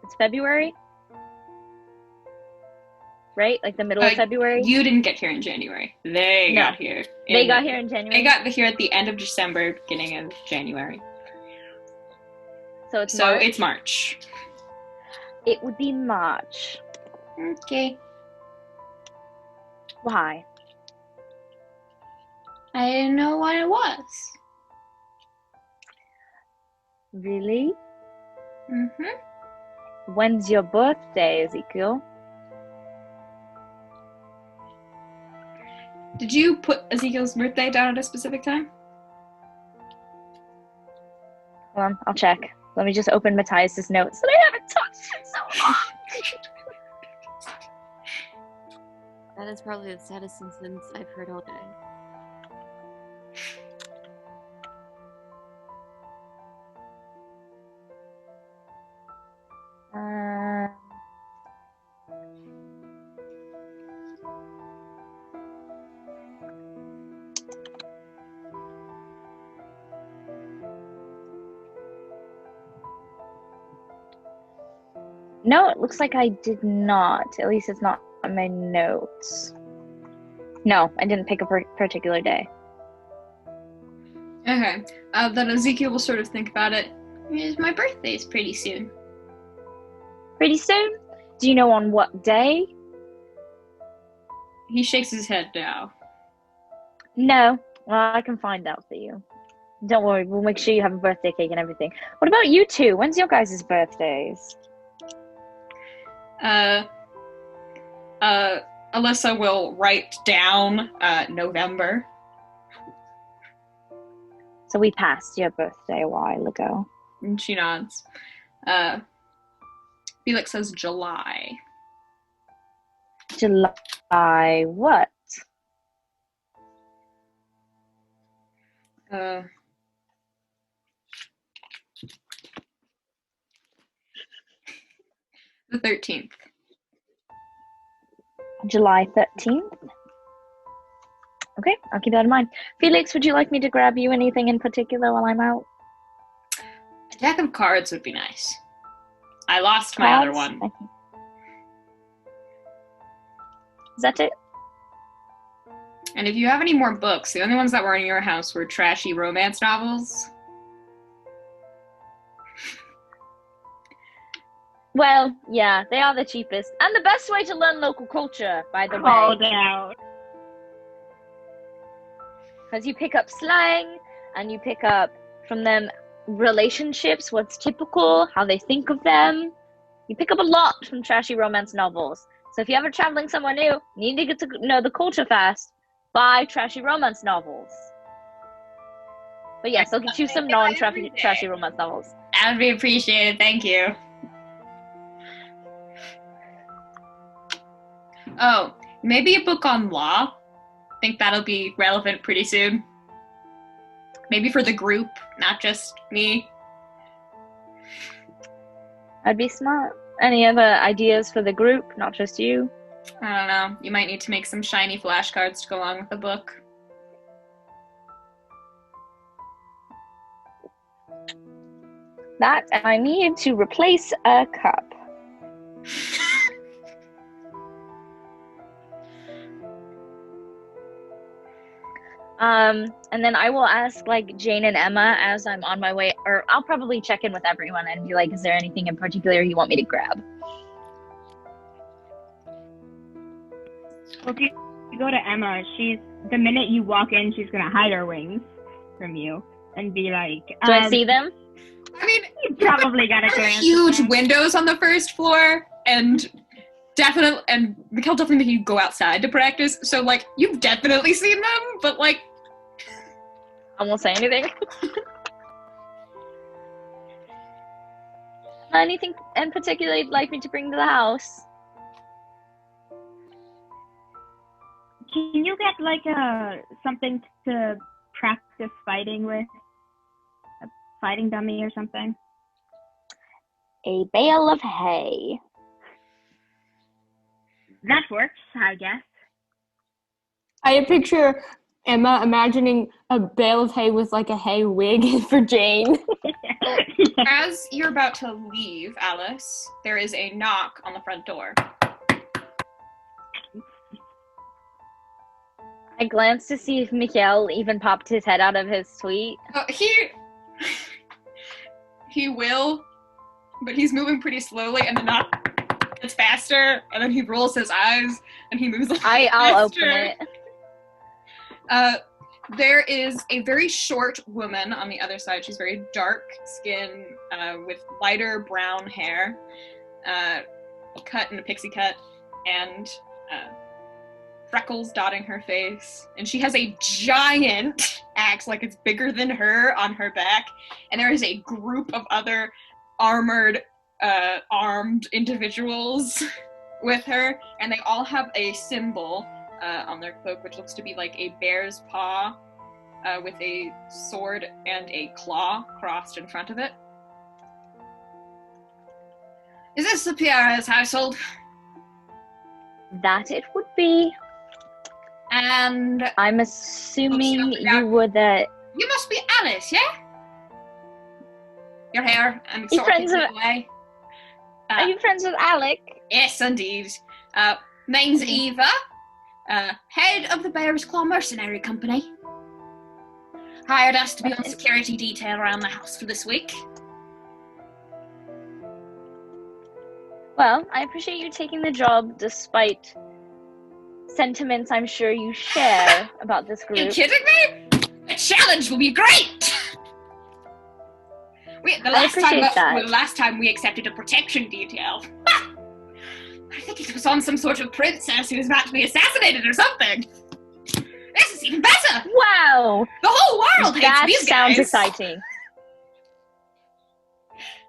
It's February? Right? Like the middle of February? You didn't get here in January. They got here. They got here in January? They got here at the end of December, beginning of January. So it's March? It's March. It would be March. Okay. Why? I didn't know what it was. Really? Mm-hmm. When's your birthday, Ezekiel? Did you put Ezekiel's birthday down at a specific time? Hold on, I'll check. Let me just open Matthias' notes that I haven't touched in so That is probably the saddest sentence I've heard all day. No, it looks like I did not. At least it's not on my notes. No, I didn't pick a particular day. Okay. Then Ezekiel will sort of think about it. My birthday's pretty soon. Pretty soon? Do you know on what day? He shakes his head now. No. Well, I can find out for you. Don't worry, we'll make sure you have a birthday cake and everything. What about you two? When's your guys' birthdays? Alyssa will write down November. So we passed your birthday a while ago. And she nods. Felix says July. July what? The 13th. July 13th? Okay, I'll keep that in mind. Felix, would you like me to grab you anything in particular while I'm out? A deck of cards would be nice. I lost my other one. Is that it? And if you have any more books, the only ones that were in your house were trashy romance novels. Well, yeah, they are the cheapest. And the best way to learn local culture, by the way. Called out. Because you pick up slang, and you pick up from them relationships, what's typical, how they think of them. You pick up a lot from trashy romance novels. So if you're ever traveling somewhere new, you need to get to know the culture fast, buy trashy romance novels. But yes, I'll get you some non-trashy romance novels. That would be appreciated, thank you. Oh, maybe a book on law. I think that'll be relevant pretty soon. Maybe for the group, not just me. I'd be smart. Any other ideas for the group, not just you? I don't know. You might need to make some shiny flashcards to go along with the book. That, and I need to replace a cup. And then I will ask like Jane and Emma as I'm on my way, or I'll probably check in with everyone and be like, is there anything in particular you want me to grab? Well, if you go to Emma, the minute you walk in, she's gonna hide her wings from you and be like, Do I see them? I mean, you probably gotta there are glance huge at them. windows on the first floor, and Mikhail definitely made you go outside to practice, so like you've definitely seen them, but like I won't say anything. Anything in particular you'd like me to bring to the house? Can you get like something to practice fighting with? A fighting dummy or something? A bale of hay. That works, I guess. I picture Emma imagining a bale of hay with like a hay wig for Jane. as you're about to leave, Alice, there is a knock on the front door. I glanced to see if Mikhail even popped his head out of his suite. He will, but he's moving pretty slowly, and the knock gets faster, and then he rolls his eyes, and he moves a little I'll faster. open it. There is a very short woman on the other side. She's very dark skin, with lighter brown hair, cut in a pixie cut, and freckles dotting her face. And she has a giant axe, like it's bigger than her, on her back. And there is a group of other armored, armed individuals, with her, and they all have a symbol on their cloak, which looks to be like a bear's paw with a sword and a claw crossed in front of it. Is this the Piera's household? That it would be. And I'm assuming you were the... you must be Alice, yeah? Your hair and You sort of friends takes with- it away. Are you friends with Alec? Yes, indeed. Name's Eva, head of the Bear's Claw Mercenary Company. Hired us to be on security detail around the house for this week. Well, I appreciate you taking the job despite sentiments I'm sure you share about this Are you group. kidding me? The challenge will be great! The last time we accepted a protection detail. I think it was on some sort of princess who was about to be assassinated or something. This is even better! Wow! The whole world hates That these guys! sounds exciting.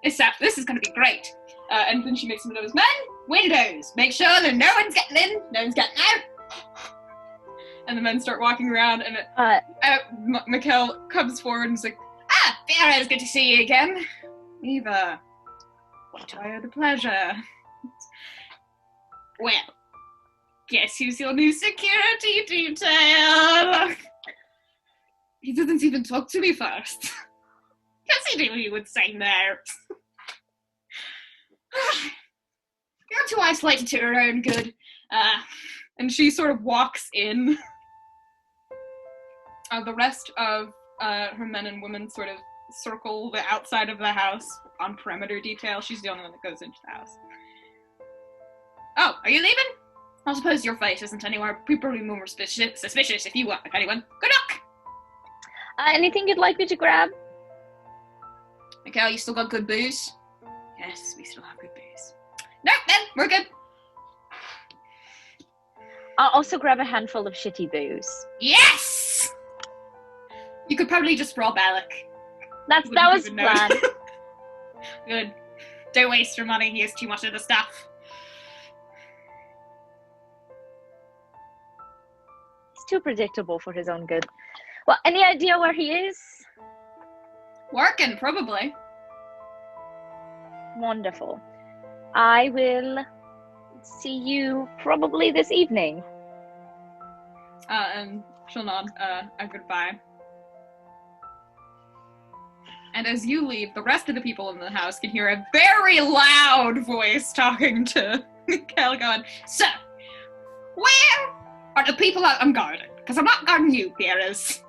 This is going to be great. And then she makes some of those men, windows. Make sure that no one's getting in, no one's getting out. And the men start walking around, and Mikkel comes forward and is like, Vera, it's good to see you again. Eva, what do I owe the pleasure? Well, guess who's your new security detail? He doesn't even talk to me first. Cassidy, he would say no. You're too isolated to her own good. And she sort of walks in. The rest of her men and women sort of circle the outside of the house on perimeter detail. She's the only one that goes into the house. Oh, are you leaving? I suppose your face isn't anywhere particularly more suspicious if you work with anyone. Good luck! Anything you'd like me to grab? Mikkel, you still got good booze? Yes, we still have good booze. No, then, we're good. I'll also grab a handful of shitty booze. Yes! You could probably just rob Alec. That was the plan. Good. Don't waste your money, he has too much of the stuff. He's too predictable for his own good. Well, any idea where he is? Working, probably. Wonderful. I will see you probably this evening. And she'll nod a goodbye. And as you leave, the rest of the people in the house can hear a very loud voice talking to Mikkel going, so, where are the people I'm guarding? Because I'm not guarding you, Pierres.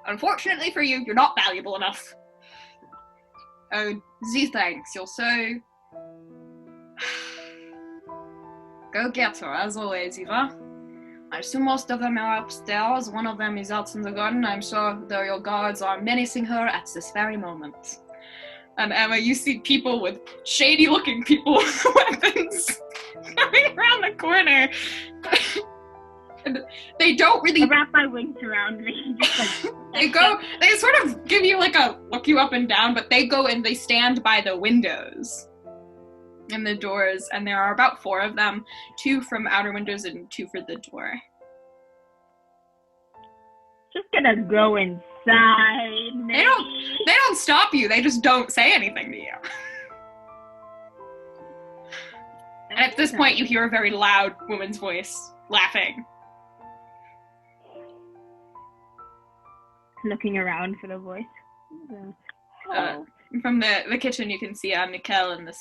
Unfortunately for you, you're not valuable enough. Oh, Z thanks, you're so... Go get her, as always, Eva. I assume most of them are upstairs. One of them is out in the garden. I'm sure that your guards are menacing her at this very moment. And Emma, you see people with shady-looking people with weapons coming around the corner. And they don't really... I wrap my wings around me. Just like, they sort of give you like a look you up and down, but they go and they stand by the windows and the doors, and there are about 4 of them, 2 from outer windows and 2 for the door. just gonna go inside. Maybe. They don't stop you, they just don't say anything to you. And at this point you hear a very loud woman's voice laughing. Looking around for the voice. From the kitchen you can see Mikkel and this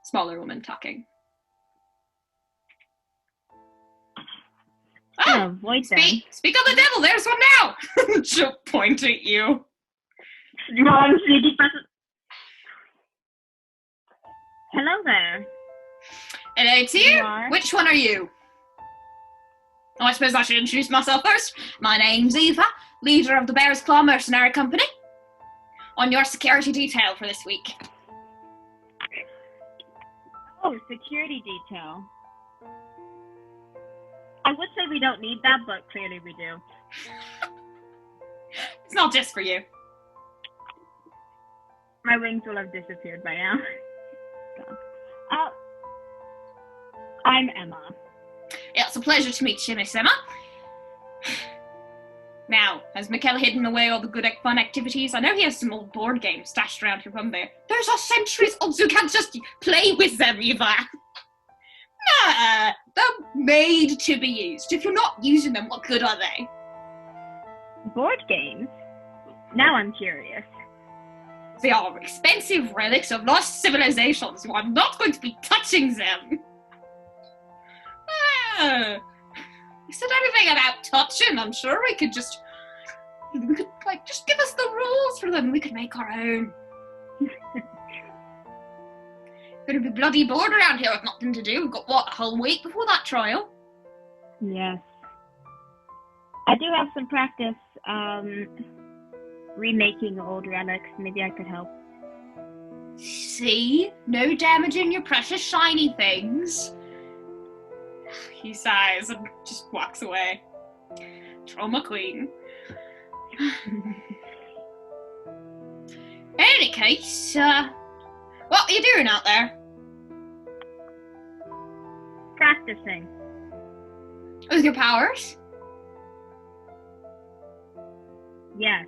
smaller woman talking. Oh, avoid them. Speak of the devil, there's one now! She'll point at you. Hello there. Hello to you. Which one are you? Oh, I suppose I should introduce myself first. My name's Eva, leader of the Bear's Claw Mercenary Company. On your security detail for this week. Oh, security detail. I would say we don't need that, but clearly we do. It's not just for you. My wings will have disappeared by now. I'm Emma. Yeah, it's a pleasure to meet you, Miss Emma. Now, has Mikkel hidden away all the good fun activities? I know he has some old board games stashed around here from there. Those are centuries old, so you can't just play with them, Eva. Nah, they're made to be used. If you're not using them, what good are they? Board games? Now I'm curious. They are expensive relics of lost civilizations, so I'm not going to be touching them. You said anything about touching? I'm sure we could just give us the rules for them. We could make our own. Gonna be bloody bored around here with nothing to do. We've got, what, a whole week before that trial? Yes. I do have some practice, remaking old relics. Maybe I could help. See? No damaging your precious shiny things. He sighs and just walks away. Trauma queen. In any case, what are you doing out there? Practicing. With your powers? Yes.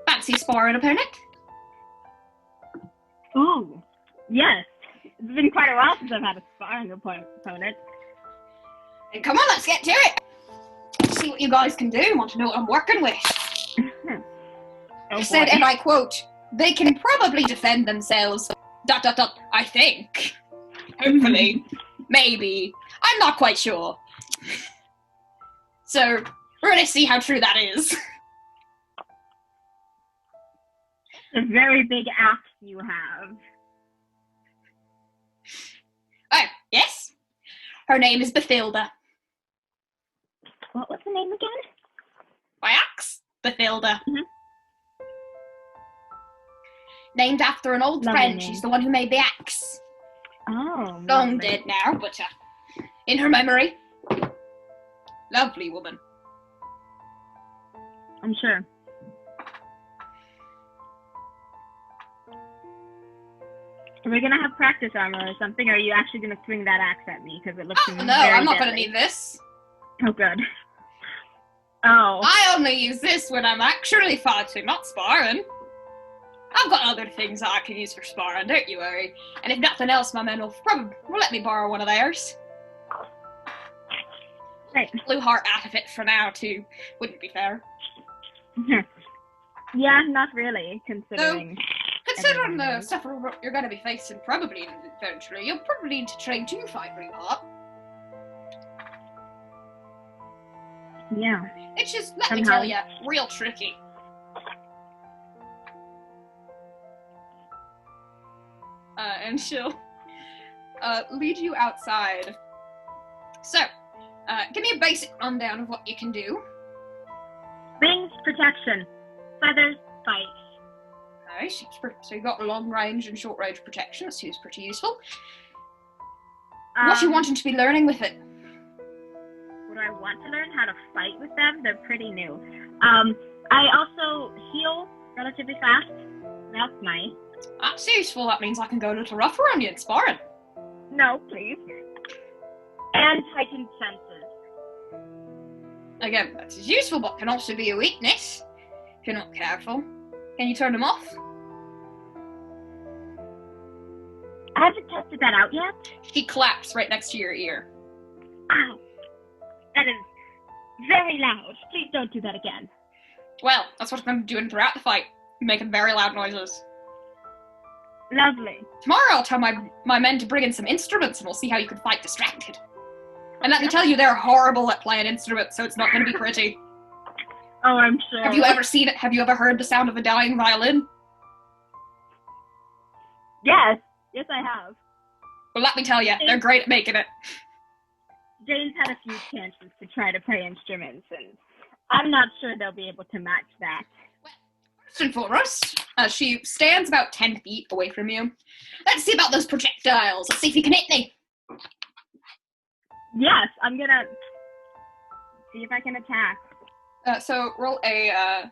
Fancy sparring opponent? Ooh. Yes. It's been quite a while since I've had a sparring opponent. Then come on, let's get to it. Let's see what you guys can do. I want to know what I'm working with. Oh, I said, and I quote, they can probably defend themselves. ... I think. Hopefully. Maybe. I'm not quite sure. So, we're gonna see how true that is. A very big axe you have. Oh, yes? Her name is Bathilda. What was the name again? My axe? Bathilda. Mhm. Named after an old Lovely friend. name. She's the one who made the axe. Oh, Long lovely. dead now, but in her memory. Lovely woman. I'm sure. Are we gonna have practice armor or something, or are you actually gonna swing that axe at me? Because it looks Oh, no, very I'm not gonna deadly. need this. Oh, good. Oh. I only use this when I'm actually fighting, not sparring. I've got other things that I can use for sparring, don't you worry. And if nothing else, my men will let me borrow one of theirs. Right. Blue heart out of it for now, too. Wouldn't be fair. Yeah, not really, considering. Considering the everyone stuff you're going to be facing probably eventually, you'll probably need to train to fight blue heart. Yeah. It's just, let me Somehow. tell you, real tricky. And she'll lead you outside. So, give me a basic rundown of what you can do. Wings, protection. Feathers, fight. Okay, so you got long range and short range protection. That seems pretty useful. What do you wanting to be learning with it? What do I want to learn? How to fight with them? They're pretty new. I also heal relatively fast. That's nice. That's useful. That means I can go a little rougher on you in sparring. No, please. And heightened senses. Again, that is useful, but can also be a weakness if you're not careful. Can you turn them off? I haven't tested that out yet. She claps right next to your ear. Ow. That is very loud. Please don't do that again. Well, that's what I'm doing throughout the fight. Making very loud noises. Lovely. Tomorrow I'll tell my men to bring in some instruments and we'll see how you can fight distracted. And let me tell you, they're horrible at playing instruments, so it's not going to be pretty. Oh, I'm sure. Have you ever seen it? Have you ever heard the sound of a dying violin? Yes. Yes, I have. Well, let me tell you, they're great at making it. Jane's had a few chances to try to play instruments, and I'm not sure they'll be able to match that. First and foremost, she stands about 10 feet away from you. Let's see about those projectiles. Let's see if you can hit me. Yes, I'm gonna see if I can attack. So roll a,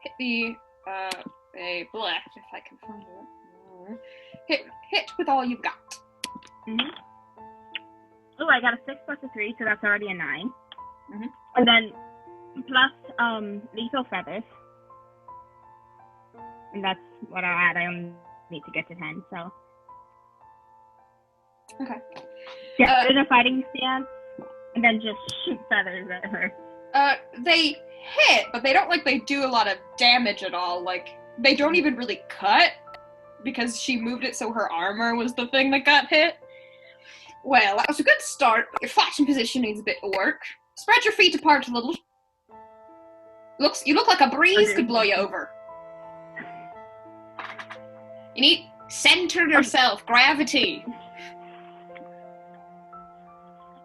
hit the, a blast, if I can find it. Hit with all you've got. Mm-hmm. Oh, I got a 6 plus a 3, so that's already a 9. Mhm. And then plus lethal feathers. And that's what I'll add. I only need to get to 10, so. Okay. Yeah, in a fighting stance, and then just shoot feathers at her. They hit, but they don't, like, they do a lot of damage at all. Like, they don't even really cut, because she moved it so her armor was the thing that got hit. Well, that was a good start, but your fighting position needs a bit of work. Spread your feet apart a little. You look like a breeze could blow you over. You need center yourself, gravity.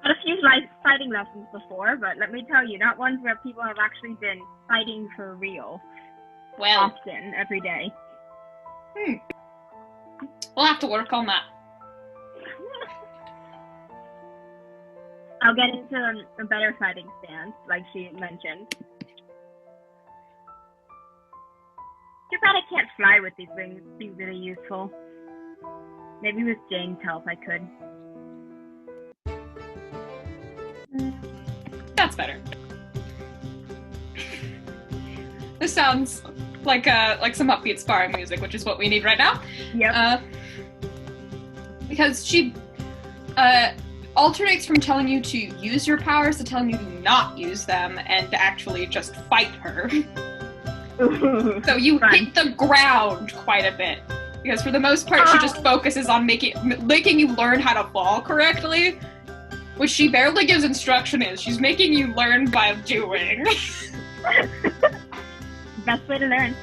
I've had a few fighting lessons before, but let me tell you, not ones where people have actually been fighting for real. Well, Often, every day. We'll have to work on that. I'll get into a better fighting stance, like she mentioned. Too bad I can't fly with these wings. It'd be really useful. Maybe with Jane's help I could. That's better. This sounds like some upbeat sparring music, which is what we need right now. Yep. Because she alternates from telling you to use your powers to telling you to not use them and to actually just fight her. So you hit the ground quite a bit. Because for the most part, she just focuses on making you learn how to fall correctly. Which she barely gives instruction in. She's making you learn by doing. Best way to learn.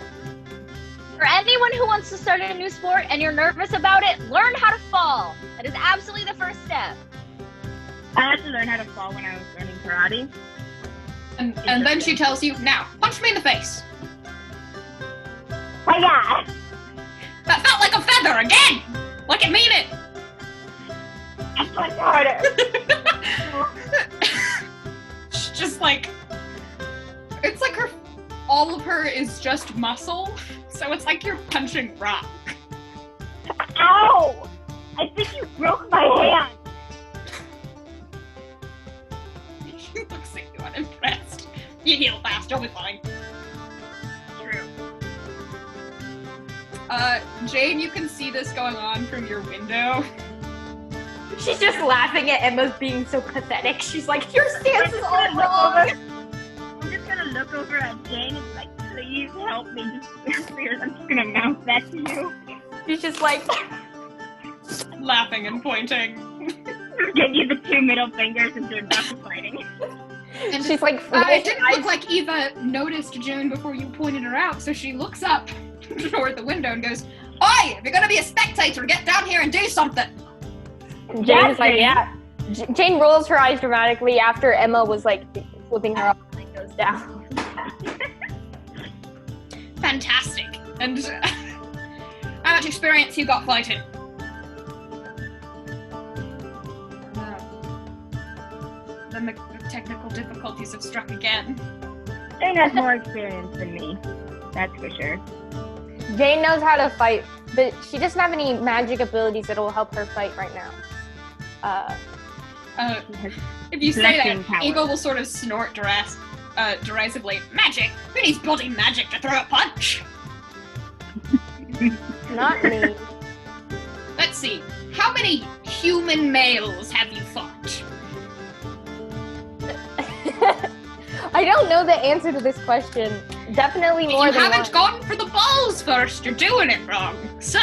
For anyone who wants to start a new sport and you're nervous about it, learn how to fall. That is absolutely the first step. I had to learn how to fall when I was learning karate. And then she tells you, now, punch me in the face. Oh yeah! That felt like a feather again! Like it mean it! That's much harder. She's just like, it's like all of her is just muscle, so it's like you're punching rock. Ow! I think you broke my hand. She looks at you unimpressed. You heal fast, you'll be fine. True. Jane, you can see this going on from your window. She's just laughing at Emma's being so pathetic. She's like, your stance is all wrong. I'm just gonna look over at Jane and be like, please help me. Just I'm just gonna mouth that to you. She's just like, laughing and pointing. Give you the 2 middle fingers and you're back to fighting. And she's like, it didn't look like Eva noticed June before you pointed her out, so she looks up toward the window and goes, "Oi, if you're gonna be a spectator, get down here and do something." Jane's like, yeah. Jane rolls her eyes dramatically after Emma was like flipping her off and goes down. Fantastic. And how much experience you got fighting? Then the technical difficulties have struck again. Jane has more experience than me. That's for sure. Jane knows how to fight, but she doesn't have any magic abilities that will help her fight right now. If you say that, power. Eagle will sort of snort derisively. Magic? Who needs bloody magic to throw a punch? Not me. Let's see. How many human males have you fought? I don't know the answer to this question. Definitely more you than one. You haven't gone for the balls first. You're doing it wrong. So...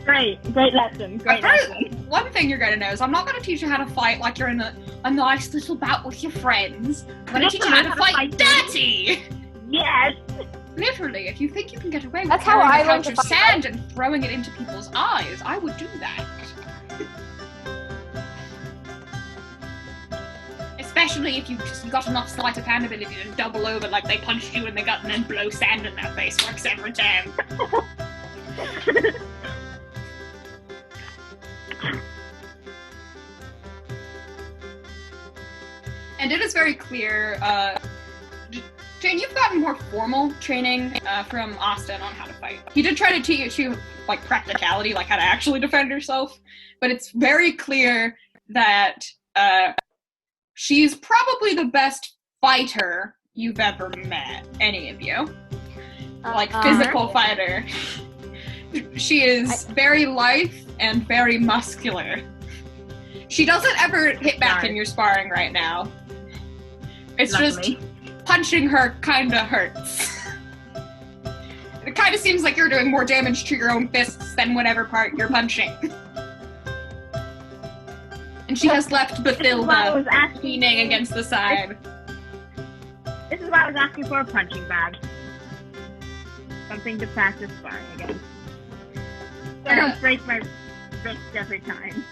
Great lesson. Great lesson. One thing you're going to know is I'm not going to teach you how to fight like you're in a nice little bout with your friends. I'm going to teach you how to fight dirty! Yes! Literally, if you think you can get away with That's how throwing I a learned pouch to of fight. sand and throwing it into people's eyes, I would do that. Especially if you got enough sleight of hand ability to double over like they punched you in the gut and then blow sand in their face. Works every time. And it is very clear, Jane, you've gotten more formal training from Austin on how to fight. He did try to teach you, like, practicality, like how to actually defend yourself, but it's very clear that she's probably the best fighter you've ever met, any of you. Like, physical fighter. She is very lithe and very muscular. She doesn't ever hit back in your sparring right now. It's just punching her kinda hurts. It kinda seems like you're doing more damage to your own fists than whatever part you're punching. And she has left Bathilda leaning against the side. This is why I was asking for a punching bag. Something to practice sparring against. So I don't break my wrist every time.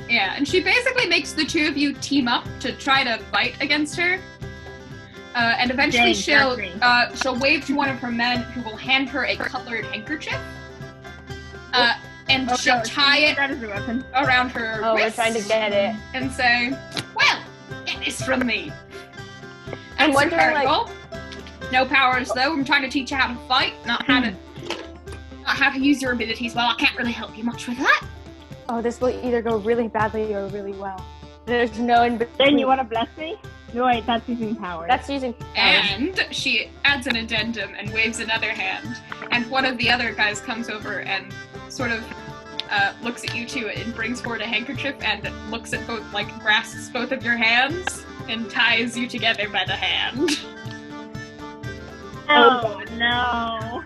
Yeah, and she basically makes the two of you team up to try to fight against her. And eventually she'll wave to one of her men who will hand her a colored handkerchief. And she'll tie it around her wrist. We're trying to get it. And say, well, get this from me. I'm wondering, like... No powers, though. I'm trying to teach you how to fight, not how to use your abilities. Well, I can't really help you much with that. Oh, this will either go really badly or really well. There's no in between. Then you want to bless me? No, wait, that's using powers. That's using powers. And she adds an addendum and waves another hand. And one of the other guys comes over and sort of looks at you two and brings forward a handkerchief and looks at both, like, grasps both of your hands and ties you together by the hand. Oh, no.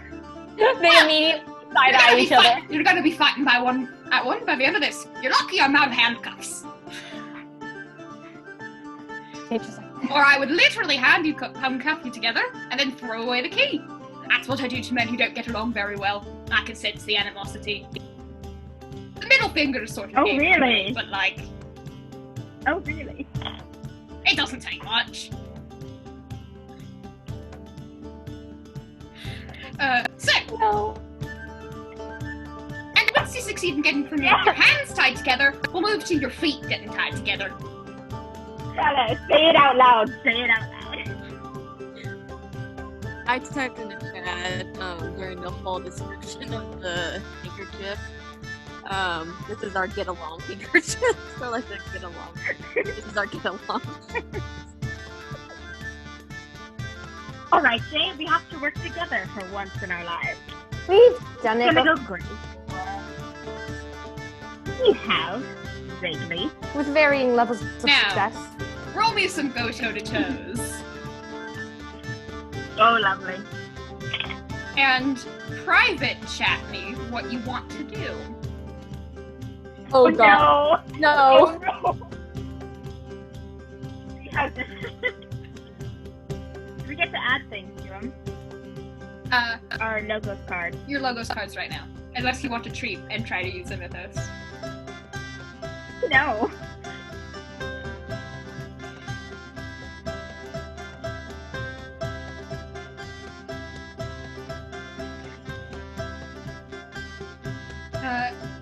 They immediately side-eye each other. You're gonna be fighting by one by the end of this. You're lucky I'm out of handcuffs. Or I would literally handcuff you together and then throw away the key. That's what I do to men who don't get along very well. I can sense the animosity. The middle finger is sort of really? But like... Oh, really? It doesn't take much. No. And once you succeed in getting from your hands tied together, we'll move to your feet getting tied together. Tele, say it out loud. Say it out loud. I typed in the chat during the whole description of the handkerchief. This is our get along handkerchief. So like the get along. This is our get along. Alright, Jay, we have to work together for once in our lives. We've done it. It's gonna go great. We have, vaguely. With varying levels of success. Roll me some go toe-to-toes. Oh, lovely. And private chat me what you want to do. Oh god. No. Oh, no. We have to... We get to add things to them. Our logos cards. Your logos cards right now. Unless you want to treat and try to use them with us. No.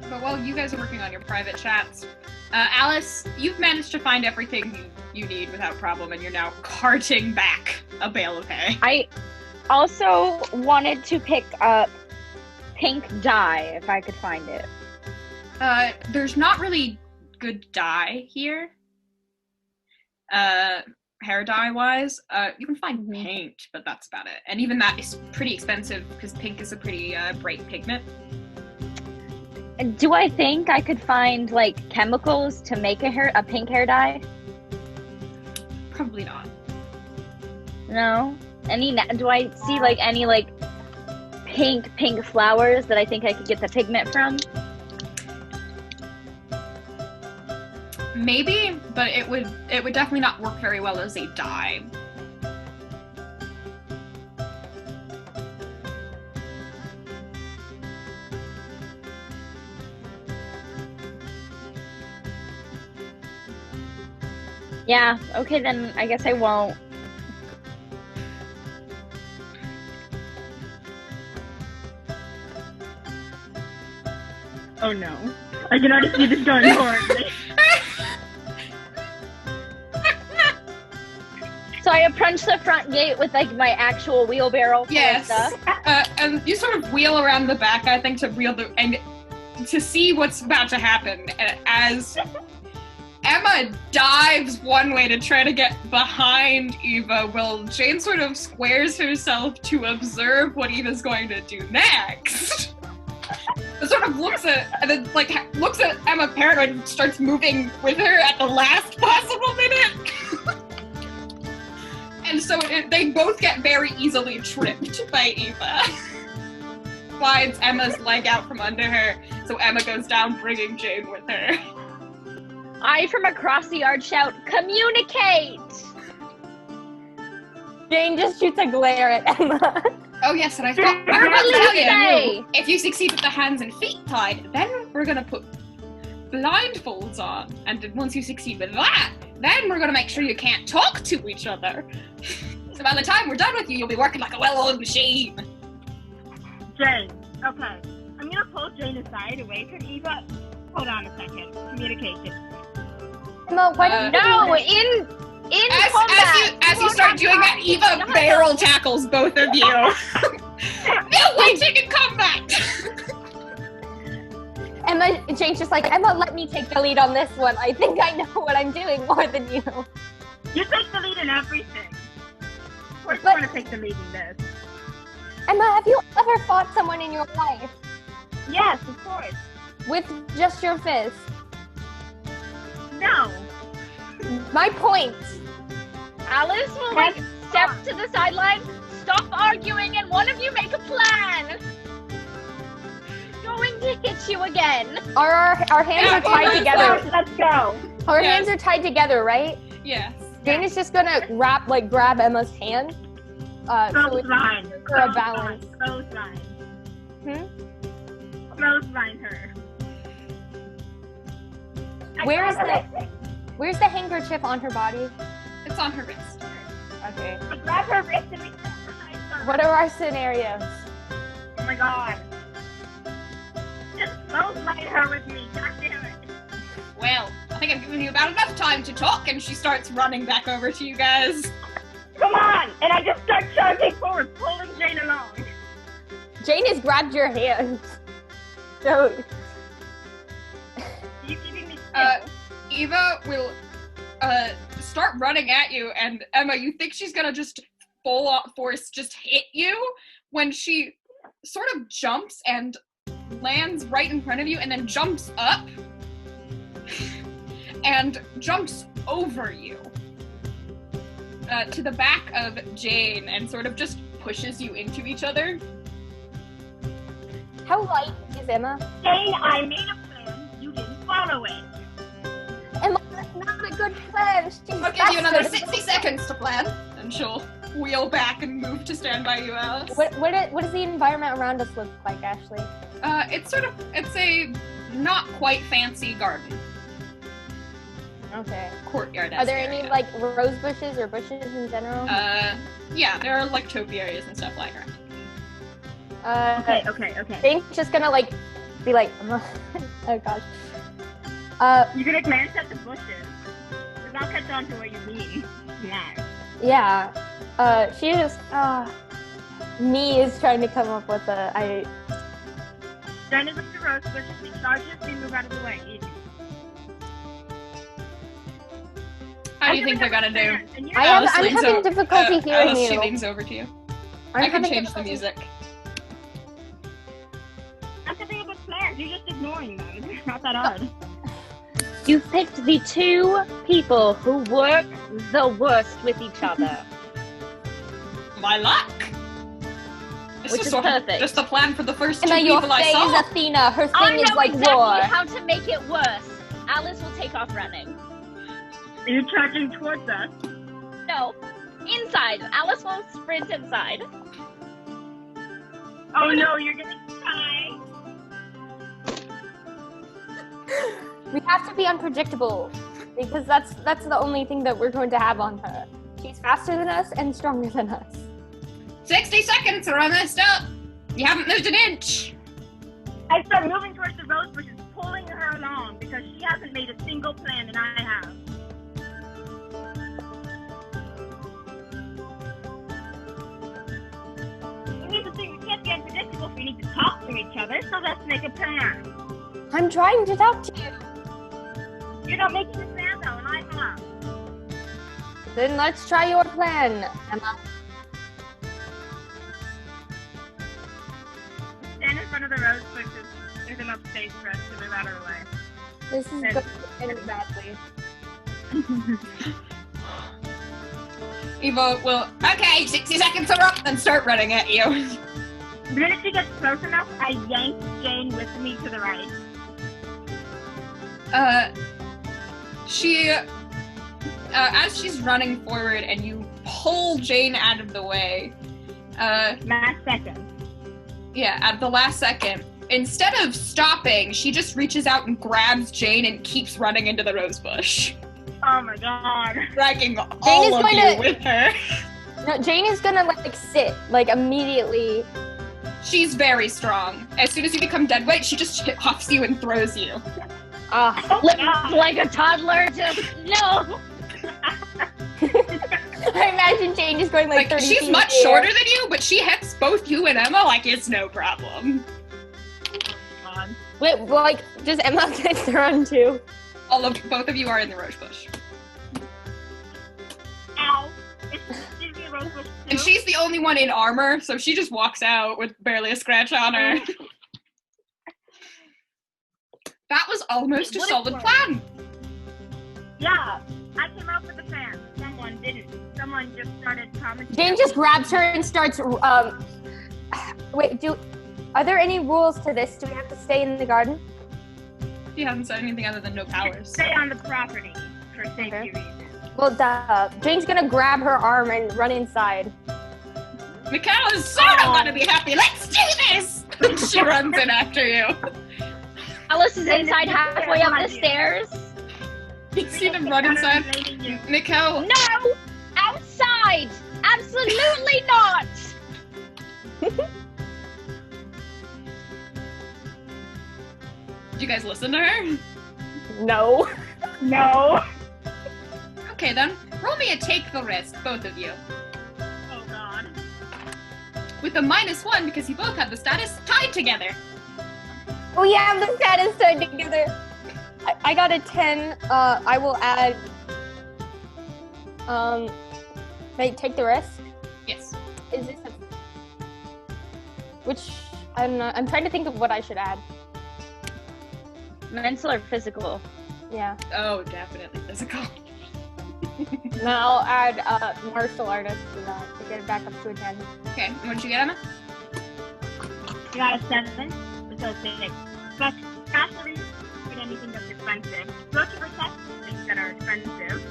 But while you guys are working on your private chats, Alice, you've managed to find everything you need without problem, and you're now carting back a bale of hay. I also wanted to pick up pink dye, if I could find it. There's not really good dye here. Hair dye-wise. You can find paint, but that's about it. And even that is pretty expensive, because pink is a pretty bright pigment. Do I think I could find, like, chemicals to make a pink hair dye? Probably not. No? Do I see, like, any, like, pink flowers that I think I could get the pigment from? Maybe, but it would definitely not work very well as a dye. Yeah, okay, then I guess I won't. Oh no. I can already see this going horribly. So I approach the front gate with, like, my actual wheelbarrow full of Yes. stuff. And you sort of wheel around the back, I think, to and to see what's about to happen as Emma dives one way to try to get behind Eva, while Jane sort of squares herself to observe what Eva's going to do next. It sort of looks at Emma paranoid and starts moving with her at the last possible minute. And so they both get very easily tripped by Eva. Slides Emma's leg out from under her, so Emma goes down, bringing Jane with her. I, from across the yard, shout, "Communicate!" Jane just shoots a glare at Emma. Oh yes, and I forgot to tell you, if you succeed with the hands and feet tied, then we're gonna put blindfolds on. And once you succeed with that, then we're gonna make sure you can't talk to each other. So by the time we're done with you, you'll be working like a well-oiled machine. Jane, okay. I'm gonna pull Jane aside away from Eva. Hold on a second. Communication. Emma, why don't No, in combat. As you start doing that, Eva barrel tackles both of you. No waiting in combat! Emma, Jane's just like, Emma, let me take the lead on this one. I think I know what I'm doing more than you. You take the lead in everything. Of course you want to take the lead in this. Emma, have you ever fought someone in your life? Yes, of course. With just your fist? No. My point. Alice will step to the sideline, stop arguing, and one of you make a plan. Going to hit you again. Our hands are tied together. Let's go. Our hands are tied together, right? Yes. Jane is just gonna grab Emma's hand. Clothesline. For a balance. Clothesline. Hmm? Clothesline her. Where's the handkerchief on her body? It's on her wrist. Okay. I grab her wrist and we What are our scenarios? Oh my god. Just clothesline her with me. God damn it. Well, I think I've given you about enough time to talk, and she starts running back over to you guys. Come on! And I just start charging forward, pulling Jane along. Jane has grabbed your hand. So You giving me Eva will start running at you, and Emma, you think she's gonna just full force just hit you when she sort of jumps and lands right in front of you and then jumps up and jumps over you to the back of Jane and sort of just pushes you into each other. how light is Emma? Jane, I made a plan. You didn't follow it. Emma, that's not a good plan. I'll give you another 60 seconds to plan, and she'll wheel back and move to stand by you, Alice. What does the environment around us look like, Ashley? It's a not quite fancy garden. Okay. Courtyard. Are there any like rose bushes or bushes in general? Yeah, there are like topiaries and stuff like that. Okay. Jane's just gonna be like, oh gosh. You're gonna glance at the bushes. Because I'll catch on to what you mean. Yeah. She just, me is trying to come up with I Jen is with the rose bushes, she charges, we move out of the way. Easy. How do you think they're gonna do? I'm having difficulty hearing Alice, you. she leans over to you. I can change the music. I'm thinking about plans, you're just ignoring them. It's not that hard. You picked the two people who work the worst with each other. My luck! Which is perfect. Just the plan for the first two Emma, your people I thing saw. is Athena. Her I thing is know like exactly war. how to make it worse. Alice will take off running. Are you charging towards us? No, inside. Alice will sprint inside. Oh no, you're gonna die! We have to be unpredictable because that's the only thing that we're going to have on her. She's faster than us and stronger than us. 60 seconds or I messed up! You haven't moved an inch! I start moving towards the rose bushes, pulling her along because she hasn't made a single plan and I have. We need to think we can't be unpredictable if we need to talk to each other, so let's make a plan. I'm trying to talk to you. You're not making a plan though, and I'm not. Then let's try your plan, Emma. Stand in front of the rose bushes. There's enough space for us to move out of the way. This is going to end badly. Eva will, okay, 60 seconds are up, and start running at you. The minute she gets close enough, I yank Jane with me to the right. As she's running forward and you pull Jane out of the way, Last second. yeah, at the last second, instead of stopping, she just reaches out and grabs Jane and keeps running into the rose bush, Oh my god. dragging all of you with her. No, Jane is gonna like sit, like immediately. She's very strong. As soon as you become dead weight, she just huffs you and throws you. Oh my god. Like a toddler, just no. I imagine Jane just going like 30 she's feet much in the air. shorter than you, but she hits both you and Emma like it's no problem. Wait, like, does Emma get thrown too? Both of you are in the rose bush. Ow. Is me a rose bush too? And she's the only one in armor, so she just walks out with barely a scratch on her. That was almost a What a solid plan. plan. Yeah. I came up with the plan. Someone didn't. Someone just started commenting. Jane just grabs her and starts, wait, are there any rules to this? Do we have to stay in the garden? She hasn't said anything other than no powers. Stay on the property for safety Okay. reasons. Well, duh. Jane's gonna grab her arm and run inside. Michaela's sort of gonna be happy. Let's do this! And she runs in after you. Alice is inside halfway up the stairs. You see them run inside. Mikkel, No! Outside! Absolutely not! did you guys listen to her? No. No. Okay then, roll me a take the risk, both of you. Oh god. With a -1 because you both have the status tied together. We have the status tied together. I got a 10. I will add. Wait, take the risk. Yes. Is this which I'm not. I'm trying to think of what I should add. Mental or physical? Yeah. Oh, definitely physical. No, I'll add martial artist to that to get it back up to a 10. Okay, and what did you get, Emma? You got a 7. So 6. But Cassidy did anything that's expensive. Go to protect things that are expensive.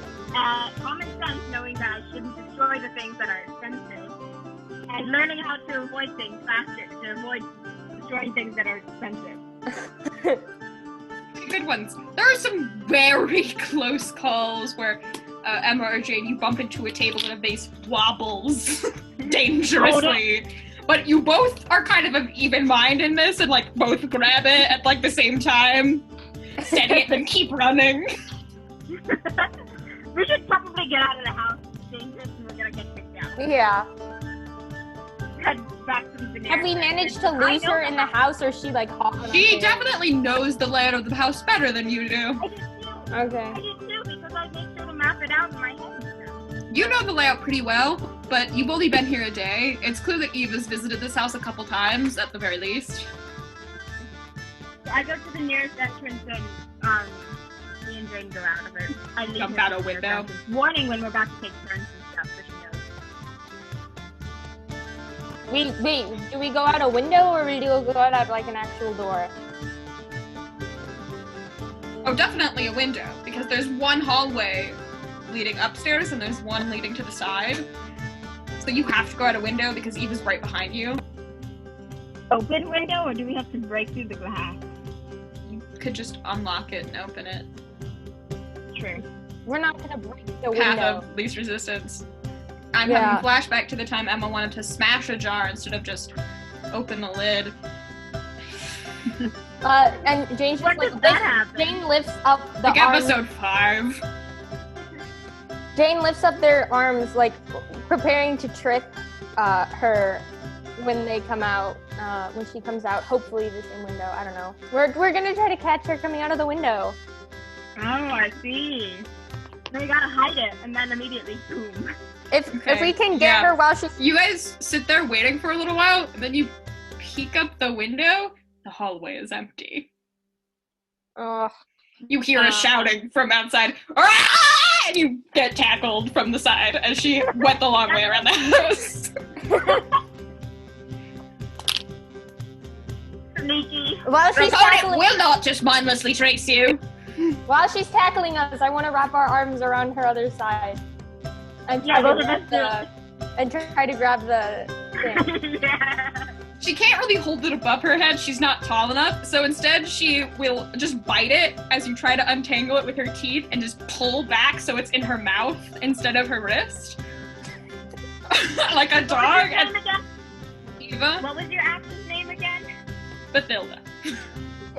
Common sense, knowing that I shouldn't destroy the things that are expensive. And learning how to avoid things faster, to avoid destroying things that are expensive. Good ones. There are some very close calls where Emma or Jane, you bump into a table and a vase wobbles dangerously. But you both are kind of even mind in this and like both grab it at like the same time, steady it, and keep running. We should probably get out of the house. It's dangerous and we're gonna get kicked out. Yeah. Head back to the banana. Have we managed to lose her in the house, or is she like hopping? She definitely knows the layout of the house better than you do. I did too. Okay. I did too because I make sure to map it out in my head and stuff. You know the layout pretty well, but you've only been here a day. It's clear that Eve has visited this house a couple times, at the very least. I go to the nearest entrance and me and Jane go out of it. I leave Jump her out a to her window. entrance. Warning when we're about to take turns and stuff, so she knows. Wait, do we go out a window or we do go out like an actual door? Oh, definitely a window, because there's one hallway leading upstairs and there's one leading to the side. So you have to go out a window because Eve is right behind you. Open window, or do we have to break through the glass? You could just unlock it and open it. True. We're not gonna break the Path window. of least resistance. I'm Yeah. having flashback to the time Emma wanted to smash a jar instead of just open the lid. And Jane's just When like did that happen? Jane lifts up the Like arms. episode 5. Jane lifts up their arms, like preparing to trick her when they come out. when she comes out. Hopefully the same window. I don't know. We're gonna try to catch her coming out of the window. Oh, I see. So you gotta hide it, and then immediately boom. If we can get her while she's... You guys sit there waiting for a little while, and then you peek up the window. The hallway is empty. You hear a shouting from outside. "Ah!" And you get tackled from the side as she went the long way around the house. Sneaky. While she's tackling... will not just mindlessly trace you. While she's tackling us, I want to wrap our arms around her other side. And try to grab the thing. Yeah. She can't really hold it above her head. She's not tall enough. So instead, she will just bite it as you try to untangle it with her teeth and just pull back so it's in her mouth instead of her wrist. Like a dog. And Eva. What was your actress name again? Bathilda.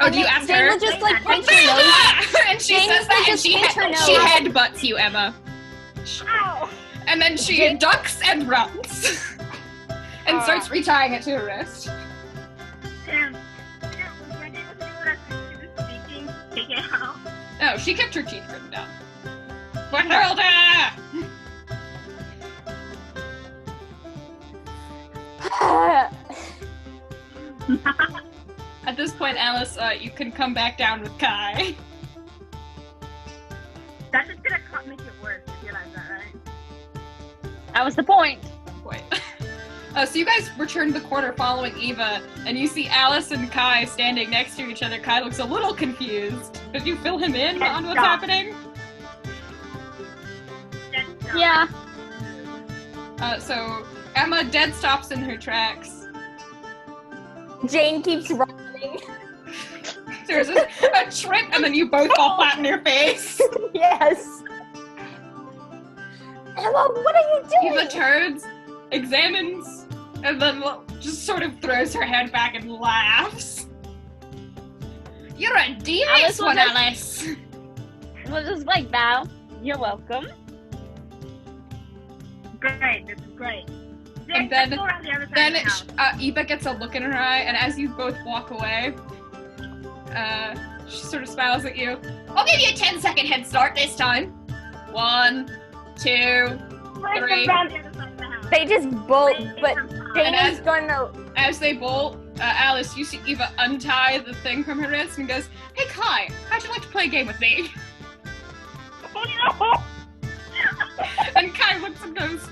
Oh, do you ask her? Jane will just like pinch her nose. And she says that and she headbutts you, Emma. Ow! And then she ducks and runs. And starts retying it to her wrist. Damn. Was Wendy able to do what she was speaking? Take it out. No, she kept her teeth written down. Bathilda! At this point, Alice, you can come back down with Kai. That's just gonna make it worse, you realize that, right? That was the point. Wait. So you guys return to the corner following Eva, and you see Alice and Kai standing next to each other. Kai looks a little confused. Did you fill him in on what's happening? Yeah. So Emma dead stops in her tracks. Jane keeps running. There's a trip, and then you both fall flat in your face. Yes. Emma, what are you doing? Eva turns, examines, and then just sort of throws her head back and laughs. You're a devious one, Alice. We'll just like bow. You're welcome. Great, this is great. And then Eva gets a look in her eye, and as you both walk away, she sort of smiles at you. I'll give you a 10-second head start this time. 1, 2, 3. They just bolt, but Jane is going to... As they bolt, Alice, you see Eva untie the thing from her wrist and goes, "Hey Kai, how'd you like to play a game with me?" Oh no! And Kai looks and goes,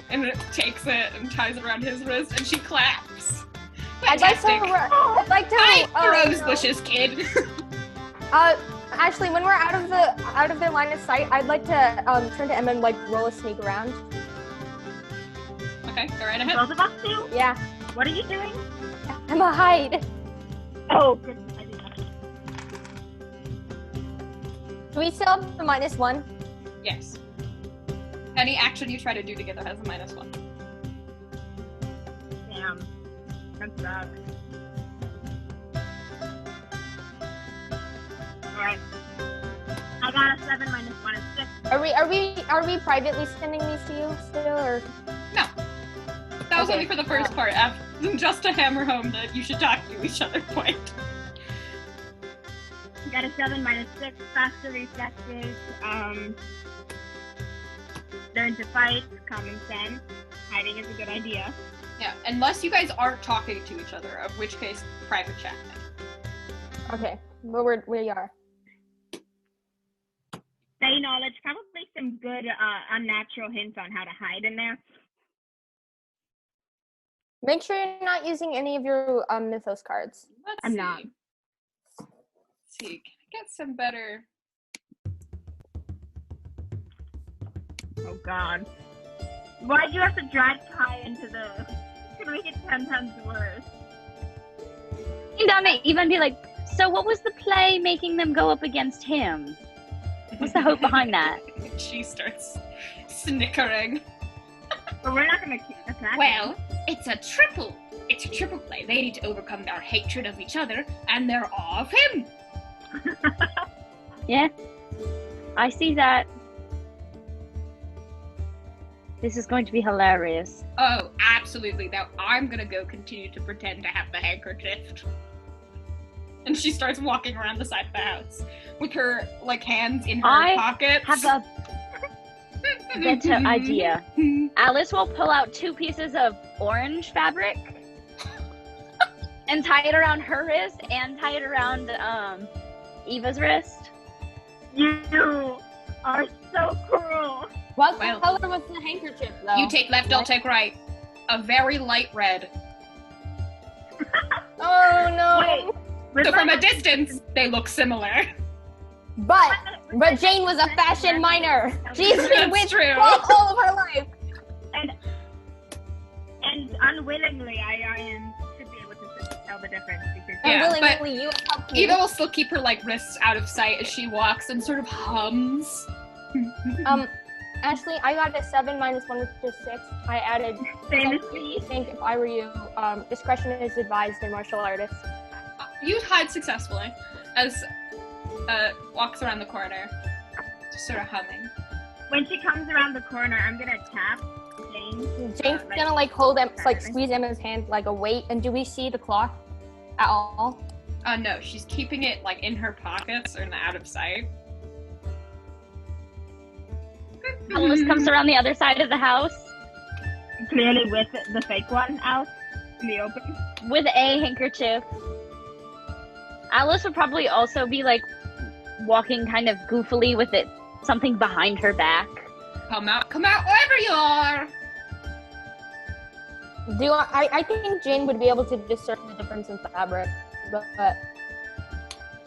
and it takes it and ties it around his wrist, and she claps. Fantastic. I'd like to Hi, rose bushes, kid. Actually, when we're out of their line of sight, I'd like to turn to Emma and like roll a sneak around. Okay, go right ahead. Both of us too? Yeah. What are you doing? Emma, hide. Oh, good. I did that. Do we still have the -1? Yes. Any action you try to do together has a -1. Damn. That sucks. Alright. I got a 7 -1 is 6. Are we privately sending these to you still, or? No. That was Okay. only for the first part, just to hammer home that you should talk to each other point. Got a 7 -6. Faster reflexes. Learn to fight. Common sense. Hiding is a good idea. Yeah, unless you guys aren't talking to each other, of which case, private chat. Okay, well, we are. Say knowledge. Probably some good unnatural hints on how to hide in there. Make sure you're not using any of your Mythos cards. I'm not. Let's see, can I get some better? Oh god. Why'd you have to drag Kai into the... It's gonna make it 10 times worse. Down to even be like, so what was the play making them go up against him? What's the hope behind that? She starts snickering. But we're not gonna keep attacking. Well, it's a triple play. They need to overcome their hatred of each other and their awe of him. Yeah, I see that. This is going to be hilarious. Oh, absolutely. Now I'm gonna go continue to pretend to have the handkerchief. And she starts walking around the side of the house with her, like, hands in her pockets. I have a better idea. Alice will pull out 2 pieces of orange fabric and tie it around her wrist and tie it around Eva's wrist. You are so cruel. What color was the handkerchief, though? You take left, I'll take right. A very light red. Oh, no. Wait, So from a distance, they look similar. But Jane was a fashion minor. She's been with cloth all of her life. And unwillingly, I should be able to tell the difference. Because Unwillingly, you helped me. Eva will still keep her, like, wrists out of sight as she walks and sort of hums. Ashley, I got a 7 minus 1, which is 6. I added. Famously. I think if I were you, discretion is advised in martial artists. You hide successfully as walks around the corner, just sort of humming. When she comes around the corner, I'm gonna tap Jane. Jane's gonna like hold him, like squeeze Emma's hand like a weight. And do we see the cloth at all? No, she's keeping it like in her pockets or out of sight. Alice comes around the other side of the house Clearly with the fake one out in the open. with a handkerchief. Alice would probably also be like walking kind of goofily with it, something behind her back. Come out wherever you are! I think Jane would be able to discern the difference in fabric, but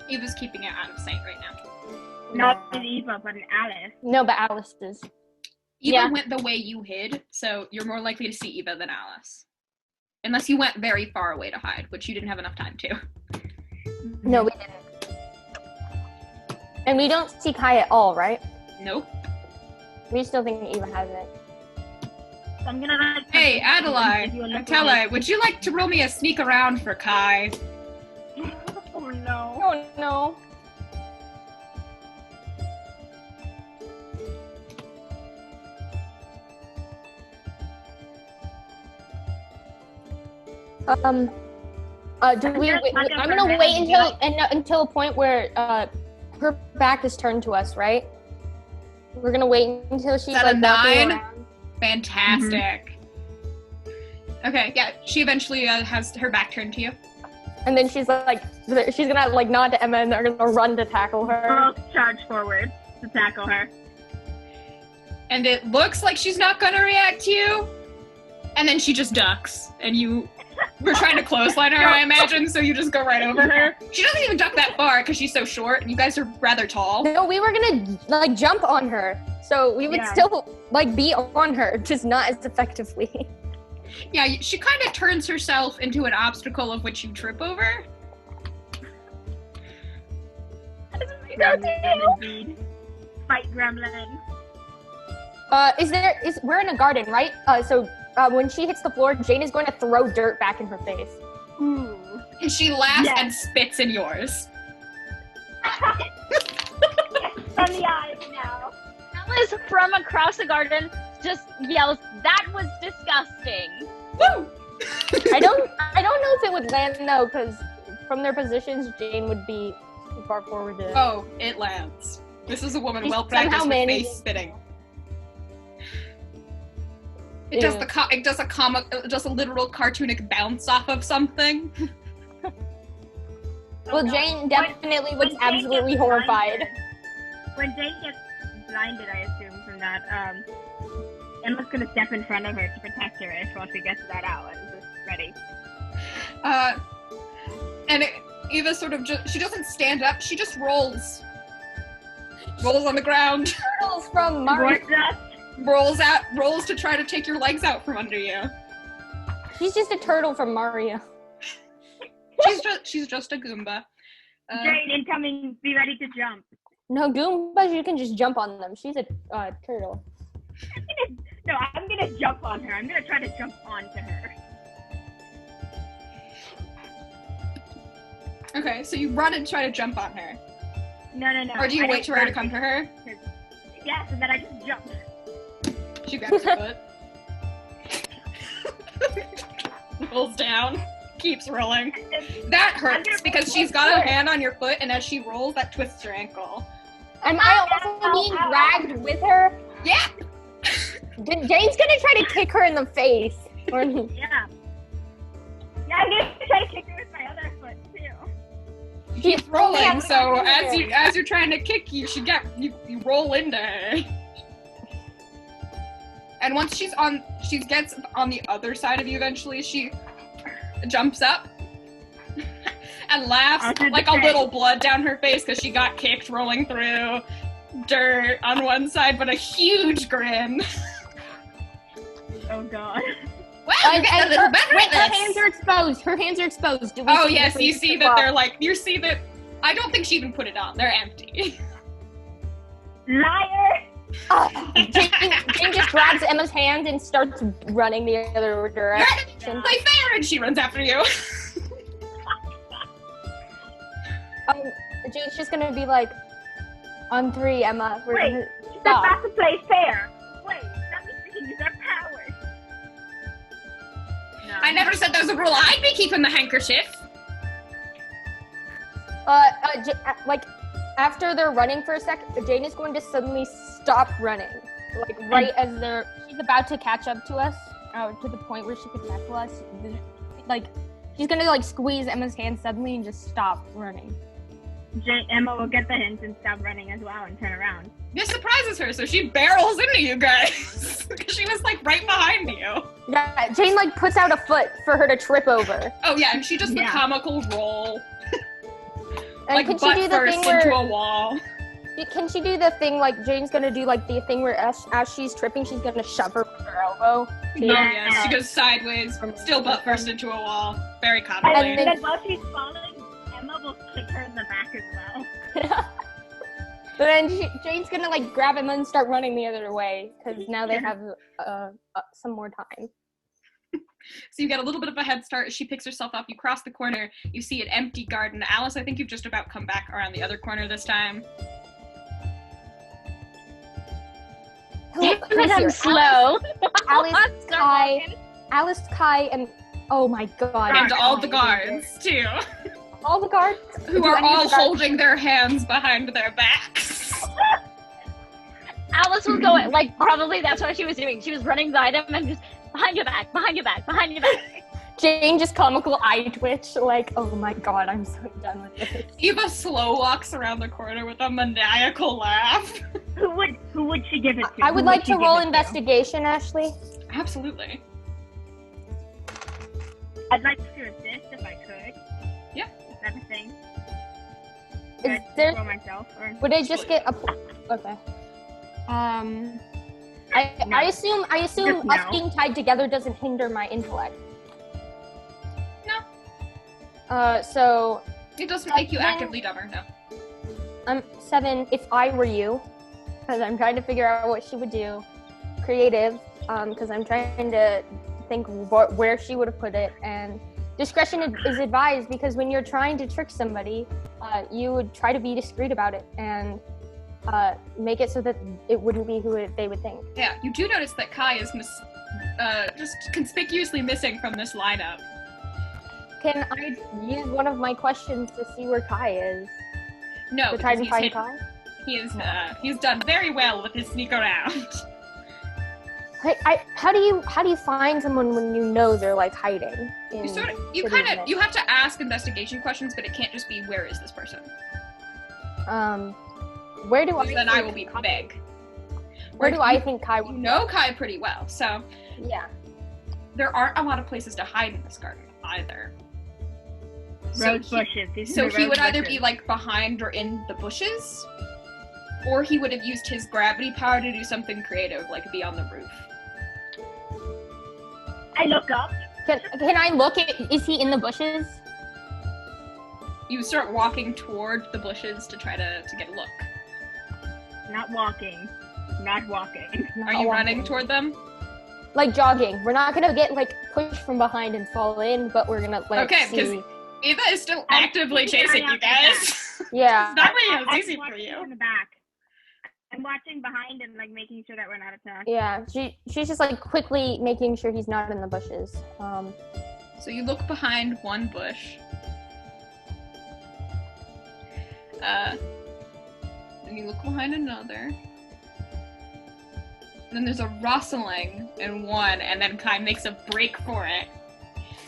Eva's keeping it out of sight right now. Not in Eva, but in Alice. no, but Alice is. Eva went the way you hid, so you're more likely to see Eva than Alice. Unless you went very far away to hide, which you didn't have enough time to. No, we didn't. And we don't see Kai at all, right? Nope. We still think Eva has it. So I'm gonna like. Hey, Adalaie, Tele, would you like to roll me a sneak around for Kai? Oh no. Oh no. Do we? I'm gonna wait until a point where her back is turned to us, right? We're gonna wait until she's Is that like a walking 9? around. Fantastic. Okay, yeah, she eventually has her back turned to you. And then she's gonna like nod to Emma, and they're gonna run to tackle her. Girls charge forward to tackle her. And it looks like she's not gonna react to you. And then she just ducks, and you were trying to clothesline her, I imagine, so you just go right over her. She doesn't even duck that far because she's so short, and you guys are rather tall. No, we were gonna like jump on her, so we would still like be on her, just not as effectively. Yeah, she kind of turns herself into an obstacle of which you trip over. Gremlin indeed. Fight gremlin. We're in a garden, right? So when she hits the floor, Jane is going to throw dirt back in her face. Ooh. And she laughs and spits in yours. From the eyes now. Alice from across the garden just yells, "That was disgusting!" Woo! I don't know if it would land though, because from their positions, Jane would be too far forward to. Oh, it lands. This is a woman She's well practiced somehow with managing- face spitting. It does it does a literal cartoonic bounce off of something. Well, Jane definitely was absolutely horrified. When Jane gets blinded, I assume, from that, Emma's gonna step in front of her to protect her while she gets that out and is ready. Eva sort of she doesn't stand up, she just rolls. Rolls on the ground. Turtles from Mario. Rolls to try to take your legs out from under you. She's just a turtle from Mario. She's just a Goomba. Jane, incoming, be ready to jump. No, Goombas, you can just jump on them. She's a turtle. I'm gonna jump on her. I'm gonna try to jump onto her. Okay, so you run and try to jump on her. No. Or do you wait for her to come to her? Yes, and then I just jump. She grabs her foot. buckles down, keeps rolling. That hurts because she's got a hand on your foot, and as she rolls, that twists your ankle. Am I also being dragged with her? Yeah! Jane's gonna try to kick her in the face. Yeah. Yeah, I'm gonna try to kick her with my other foot too. You keep rolling, so as you're trying to kick, you roll into her. And once she gets on the other side of you eventually, she jumps up and laughs like a little blood down her face because she got kicked rolling through dirt on one side, but a huge grin. Oh god. Well, you're getting a little better at this. Her hands are exposed. Her hands are exposed. Oh yes, you see that they're like, you see that, I don't think she even put it on. They're empty. Liar! Jane just grabs Emma's hand and starts running the other direction. Play fair, and she runs after you. Jane's just gonna be like, on 3, Emma. We're Wait, gonna she's stop. about to play fair. Wait, that means we can use our powers. No. I never said there was a rule. I'd be keeping the handkerchief. After they're running for a sec, Jane is going to suddenly stop running. Like, right as she's about to catch up to us, to the point where she can tackle us. Like, she's gonna, like, squeeze Emma's hand suddenly and just stop running. Emma will get the hint and stop running as well and turn around. This surprises her, so she barrels into you guys. Because she was, like, right behind you. Yeah, Jane, like, puts out a foot for her to trip over. Oh, yeah, and she does the comical roll. And like, can butt she do the first thing into where, a wall. Can she do the thing, like, Jane's gonna do, like, the thing where as she's tripping, she's gonna shove her with her elbow? Yeah, she goes sideways, still butt first into a wall. Very comically. And then while she's falling, Emma will kick her in the back as well. But then Jane's gonna, like, grab Emma and start running the other way, because now they have some more time. So you get a little bit of a head start. She picks herself up. You cross the corner. You see an empty garden. Alice, I think you've just about come back around the other corner this time. I'm slow. Alice, Kai, and oh my god. And all the guards, too. All the guards? Who are all holding their hands behind their backs. Alice was going, like, probably that's what she was doing. She was running by them and just, behind your back, behind your back, behind your back. Jane just comical eye twitch, like, oh my god, I'm so done with this. Eva slow walks around the corner with a maniacal laugh. Who would she give it to? I would like to roll investigation, Ashley. Absolutely. I'd like to assist if I could. Yeah. Is that a thing? Is there? Roll myself, or? Would I just get a? Okay. I assume us being tied together doesn't hinder my intellect. No. So. It doesn't make you actively dumber, no. 7 if I were you, because I'm trying to figure out what she would do. Creative, because I'm trying to think where she would have put it, and discretion is advised, because when you're trying to trick somebody, you would try to be discreet about it and make it so that it wouldn't be who they would think. Yeah, you do notice that Kai is just conspicuously missing from this lineup. Can I use one of my questions to see where Kai is? No, to try and find hidden. Kai? He's done very well with his sneak around. How do you find someone when you know they're like hiding? You have to ask investigation questions, but it can't just be where is this person. Where do I? Then I will be vague. Where do I think Kai would? You know Kai pretty well, so yeah. There aren't a lot of places to hide in this garden either. Rose bushes. So he would either be like behind or in the bushes, or he would have used his gravity power to do something creative, like be on the roof. I look up. Can I look at? Is he in the bushes? You start walking toward the bushes to try to get a look. Not walking. Are you running toward them? Like jogging. We're not gonna get like pushed from behind and fall in, but we're gonna like okay, because Eva is still actively chasing you guys. Yeah. It's not really as easy for you. In the back. I'm watching behind and like making sure that we're not attacked. Yeah, she's just like quickly making sure he's not in the bushes. So you look behind one bush. Then you look behind another. And then there's a rustling in one, and then Kai makes a break for it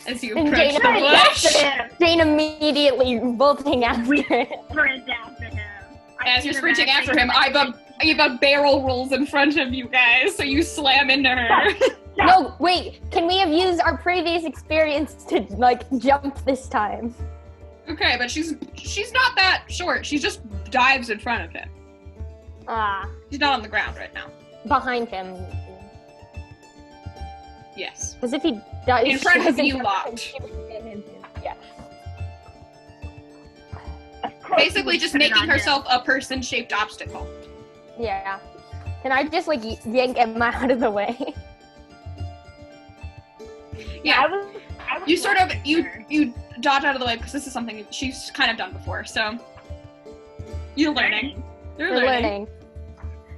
as you And approach Jane the bush. Jane immediately bolting after it. Sprint after him. As you're sprinting after him, Iva barrel rolls in front of you guys, so you slam into her. No, wait. Can we have used our previous experience to, like, jump this time? Okay, but she's not that short. She just dives in front of him. She's not on the ground right now. Behind him. Yes. Because if he dies... In front of you lot. Yeah. Basically just making herself a person-shaped obstacle. Yeah. Can I just, like, yank Emma out of the way? Yeah. I was You sort of, you dodge out of the way because this is something she's kind of done before, so you're learning. You're We're learning.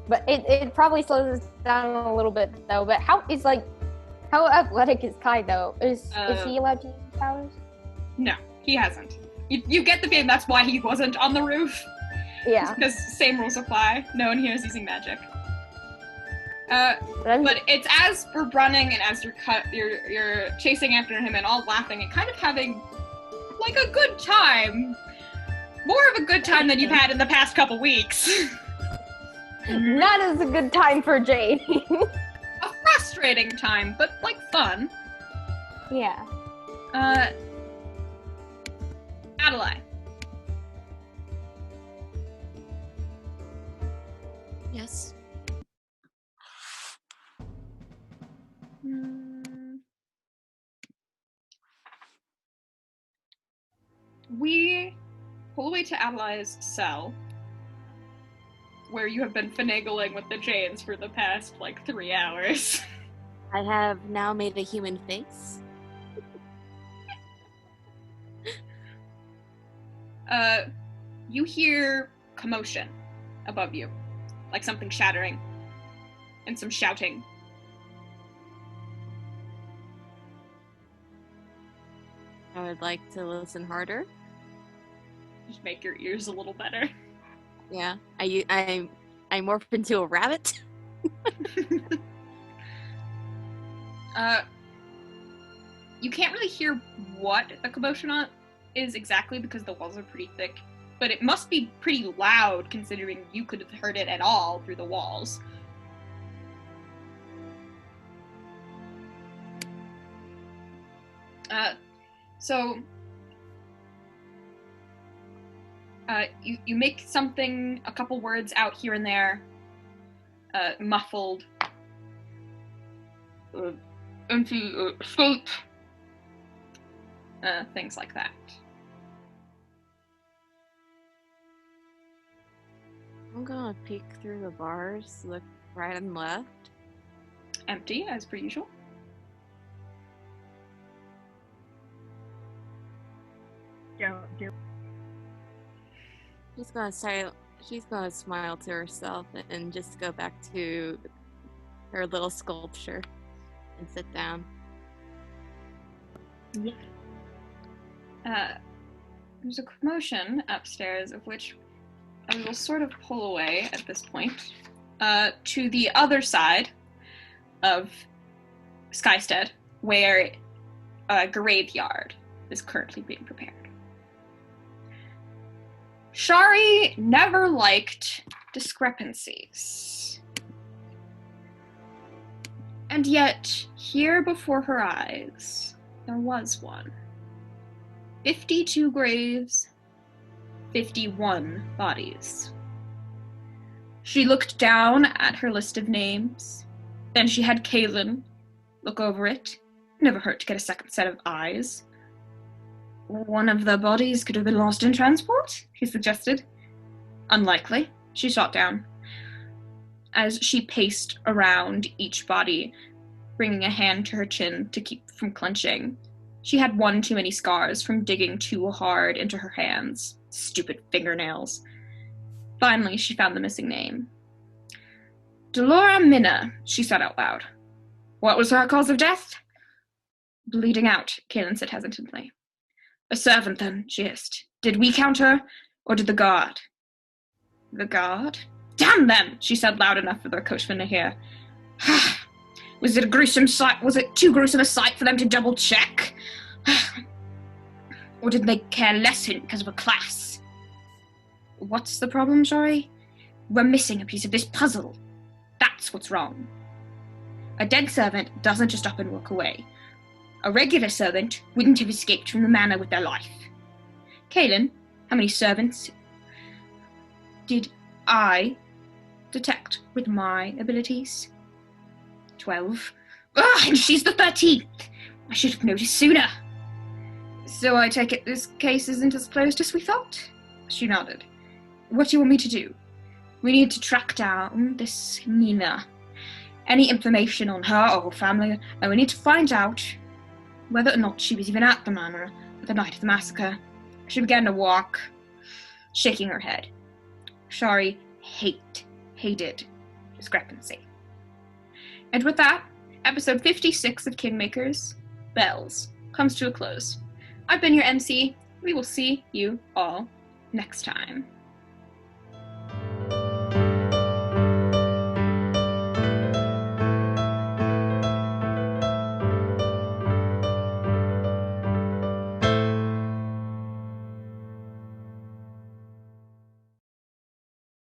But it probably slows us down a little bit, though. But how athletic is Kai, though? Is he allowed to use powers? No, he hasn't. You get the feeling that's why he wasn't on the roof. Yeah. Because same rules apply. No one here is using magic. But But it's as we're running and as you're chasing after him and all laughing and kind of having like a good time. More of a good time than you've had in the past couple weeks. not as a good time for Jane. A frustrating time, but like fun. Yeah. Adalaie. Yes. We pull away to Adalaie's cell, where you have been finagling with the Janes for the past, 3 hours. I have now made a human face. You hear commotion above you, like something shattering, and some shouting. I would like to listen harder. Just make your ears a little better. Yeah. I morph into a rabbit. You can't really hear what the commotion is exactly because the walls are pretty thick, but it must be pretty loud considering you could have heard it at all through the walls. You make something, a couple words out here and there, muffled, empty state, things like that. I'm gonna peek through the bars, look right and left. Empty, as per usual. Don't do. She's gonna smile to herself and just go back to her little sculpture and sit down. Yeah. There's a commotion upstairs, of which I will sort of pull away at this point, to the other side of Skystead, where a graveyard is currently being prepared. Shari never liked discrepancies. And yet, here before her eyes, there was one. 52 graves, 51 bodies. She looked down at her list of names. Then she had Kaelin look over it. Never hurt to get a second set of eyes. One of the bodies could have been lost in transport, he suggested. Unlikely, she shot down. As she paced around each body, bringing a hand to her chin to keep from clenching. She had one too many scars from digging too hard into her hands. Stupid fingernails. Finally, she found the missing name. Delora Minna, she said out loud. What was her cause of death? Bleeding out, Kaelin said hesitantly. A servant, then, she hissed. Did we count her, or did the guard? The guard? Damn them, she said loud enough for their coachman to hear. Was it a gruesome sight? Was it too gruesome a sight for them to double-check? Or did they care less because of a class? What's the problem, sorry? We're missing a piece of this puzzle. That's what's wrong. A dead servant doesn't just up and walk away. A regular servant wouldn't have escaped from the manor with their life. Kaelin, how many servants did I detect with my abilities? 12. Ugh, and she's the 13th! I should have noticed sooner. So I take it this case isn't as closed as we thought? She nodded. What do you want me to do? We need to track down this Nina. Any information on her or her family, and we need to find out whether or not she was even at the manor the night of the massacre. She began to walk, shaking her head. Shari hated discrepancy. And with that, episode 56 of Kingmakers, Bells, comes to a close. I've been your MC. We will see you all next time.